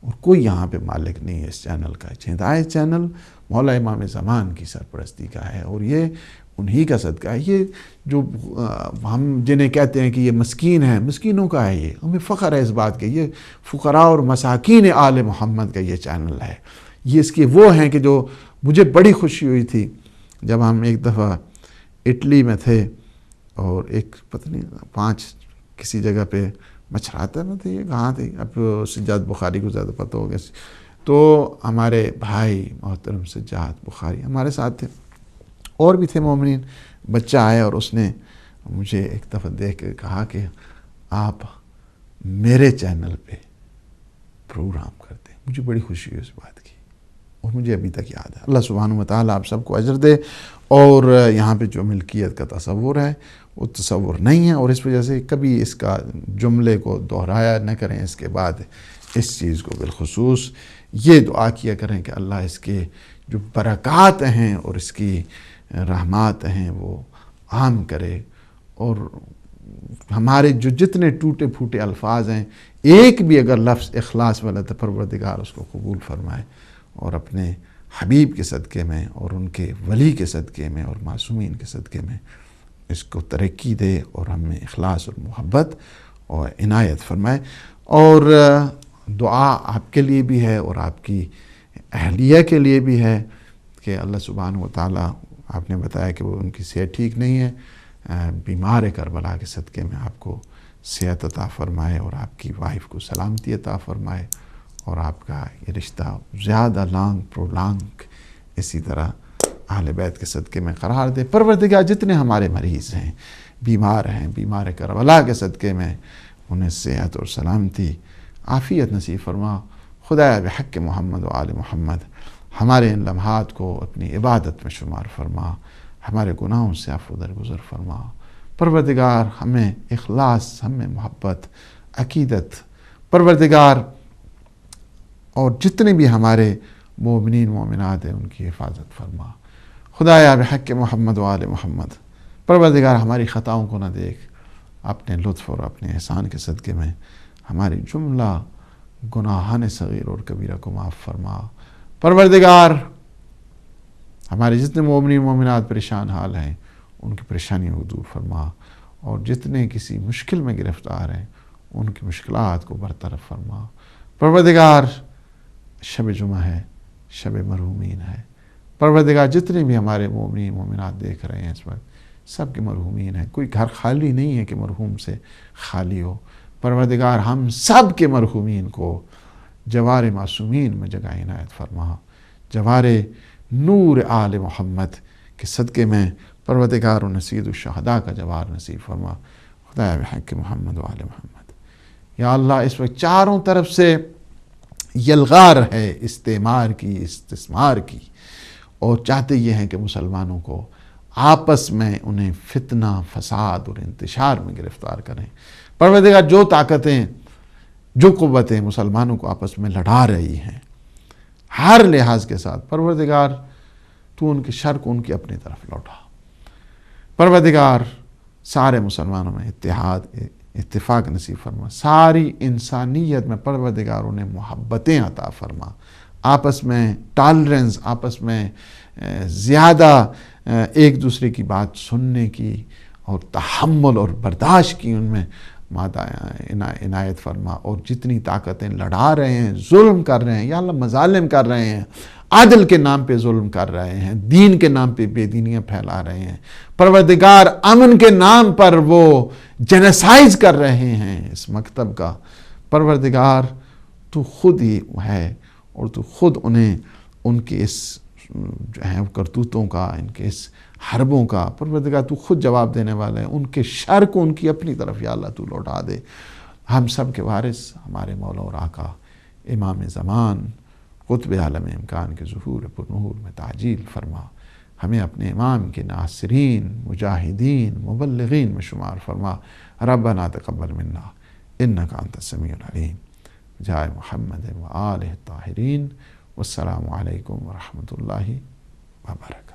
Speaker 1: اور کوئی یہاں پہ مالک نہیں ہے اس چینل کا. ہدایت چینل مولا امام زمان کی سرپرستی کا ہے اور یہ انہی کا صدقہ ہے. یہ جو ہم جنہیں کہتے ہیں کہ یہ مسکین ہیں، مسکینوں کا ہے. یہ ہمیں فخر ہے اس بات کے. یہ فقراء اور مساکین آل محمد کا یہ چینل ہے. یہ اس کے وہ ہیں کہ جو مجھے بڑی خوشی ہوئی تھی جب ہم ایک دفعہ اٹلی میں تھے اور ایک پتہ نہیں 5 کسی جگہ پہ مچھراتا میں تھے. یہ کہاں تھے اب سجاد بخاری کو زیادہ پتہ ہوگا. تو ہمارے بھائی محترم سجاد بخاری ہمارے ساتھ تھے اور بھی تھے مومنین. بچہ آیا اور اس نے مجھے ایک دفعہ دیکھ کے کہا کہ آپ میرے چینل پہ پروگرام کرتے ہیں. مجھے بڑی خوشی ہوئی اس بات کی اور مجھے ابھی تک یاد ہے. اللہ سبحانہ و تعالیٰ آپ سب کو اجر دے. اور یہاں پہ جو ملکیت کا تصور ہے وہ تصور نہیں ہے اور اس وجہ سے کبھی اس کا جملے کو دہرایا نہ کریں. اس کے بعد اس چیز کو بالخصوص یہ دعا کیا کریں کہ اللہ اس کے جو برکات ہیں اور اس کی رحمات ہیں وہ عام کرے اور ہمارے جو جتنے ٹوٹے پھوٹے الفاظ ہیں ایک بھی اگر لفظ اخلاص والا تو پروردگار اس کو قبول فرمائے اور اپنے حبیب کے صدقے میں اور ان کے ولی کے صدقے میں اور معصومین کے صدقے میں اس کو ترقی دے اور ہمیں اخلاص اور محبت اور عنایت فرمائے. اور دعا آپ کے لیے بھی ہے اور آپ کی اہلیہ کے لیے بھی ہے کہ اللہ سبحانہ و تعالیٰ آپ نے بتایا کہ وہ ان کی صحت ٹھیک نہیں ہے. بیمار کربلا کے صدقے میں آپ کو صحت عطا فرمائے اور آپ کی وائف کو سلامتی عطا فرمائے اور آپ کا یہ رشتہ زیادہ پرولانگ اسی طرح اہل بیت کے صدقے میں قرار دے. پروردگار جتنے ہمارے مریض ہیں بیمار کربلا کے صدقے میں انہیں صحت اور سلامتی عافیت نصیب فرما. خدایا بحق محمد و آل محمد ہمارے ان لمحات کو اپنی عبادت میں شمار فرما. ہمارے گناہوں سے عفو درگزر فرما. پروردگار ہمیں اخلاص، ہمیں محبت، عقیدت پروردگار اور جتنے بھی ہمارے مومنین مومنات ہیں ان کی حفاظت فرما. خدایا بحق محمد و آل محمد پروردگار ہماری خطاؤں کو نہ دیکھ، اپنے لطف اور اپنے احسان کے صدقے میں ہماری جملہ گناہان صغیر اور کبیرہ کو معاف فرما. پروردگار ہمارے جتنے مومنین مومنات پریشان حال ہیں ان کی پریشانیوں کو دور فرما اور جتنے کسی مشکل میں گرفتار ہیں ان کی مشکلات کو برطرف فرما. پروردگار شب جمعہ ہے، شب مرحومین ہے. پروردگار جتنے بھی ہمارے مومنین مومنات دیکھ رہے ہیں اس وقت سب کے مرحومین ہیں. کوئی گھر خالی نہیں ہے کہ مرحوم سے خالی ہو. پروردگار ہم سب کے مرحومین کو جوار معصومین میں جگہ عنایت فرما. جوار نور آل محمد کے صدقے میں پروردگار و نصید الشہداء کا جوار نصیب فرما. خدایا بحق محمد و آل محمد. یا اللہ اس وقت چاروں طرف سے یلغار ہے استعمار کی، استثمار کی، اور چاہتے یہ ہیں کہ مسلمانوں کو آپس میں انہیں فتنہ، فساد اور انتشار میں گرفتار کریں. پروردگار جو طاقتیں، جو قوتیں مسلمانوں کو آپس میں لڑا رہی ہیں ہر لحاظ کے ساتھ، پروردگار تو ان کے شر کو ان کی اپنی طرف لوٹا. پروردگار سارے مسلمانوں میں اتحاد، اتفاق نصیب فرما. ساری انسانیت میں پروردگار انہیں محبتیں عطا فرما. آپس میں ٹالرنس، آپس میں زیادہ ایک دوسرے کی بات سننے کی اور تحمل اور برداشت کی ان میں مادہ عنایت فرما. اور جتنی طاقتیں لڑا رہے ہیں، ظلم کر رہے ہیں، یا اللہ مظالم کر رہے ہیں، عدل کے نام پہ ظلم کر رہے ہیں، دین کے نام پہ بے دینیاں پھیلا رہے ہیں، پروردگار امن کے نام پر وہ جینیسائز کر رہے ہیں اس مکتب کا، پروردگار تو خود ہی ہے اور تو خود انہیں ان کے اس جو ہیں کرتوتوں کا، ان کے اس حربوں کا پروردگار تو خود جواب دینے والا ہے. ان کے شر کو ان کی اپنی طرف یا اللہ تو لوٹا دے. ہم سب کے وارث ہمارے مولا اور آقا امام زمان قطب عالم امکان کے ظہور پر نور میں تعجیل فرما. ہمیں اپنے امام کے ناصرین، مجاہدین، مبلغین میں شمار فرما. ربنا تقبل منا انک انت السمیع العلیم. جائے محمد و آلہ الطاہرین. والسلام علیکم ورحمۃ اللہ وبرکاتہ.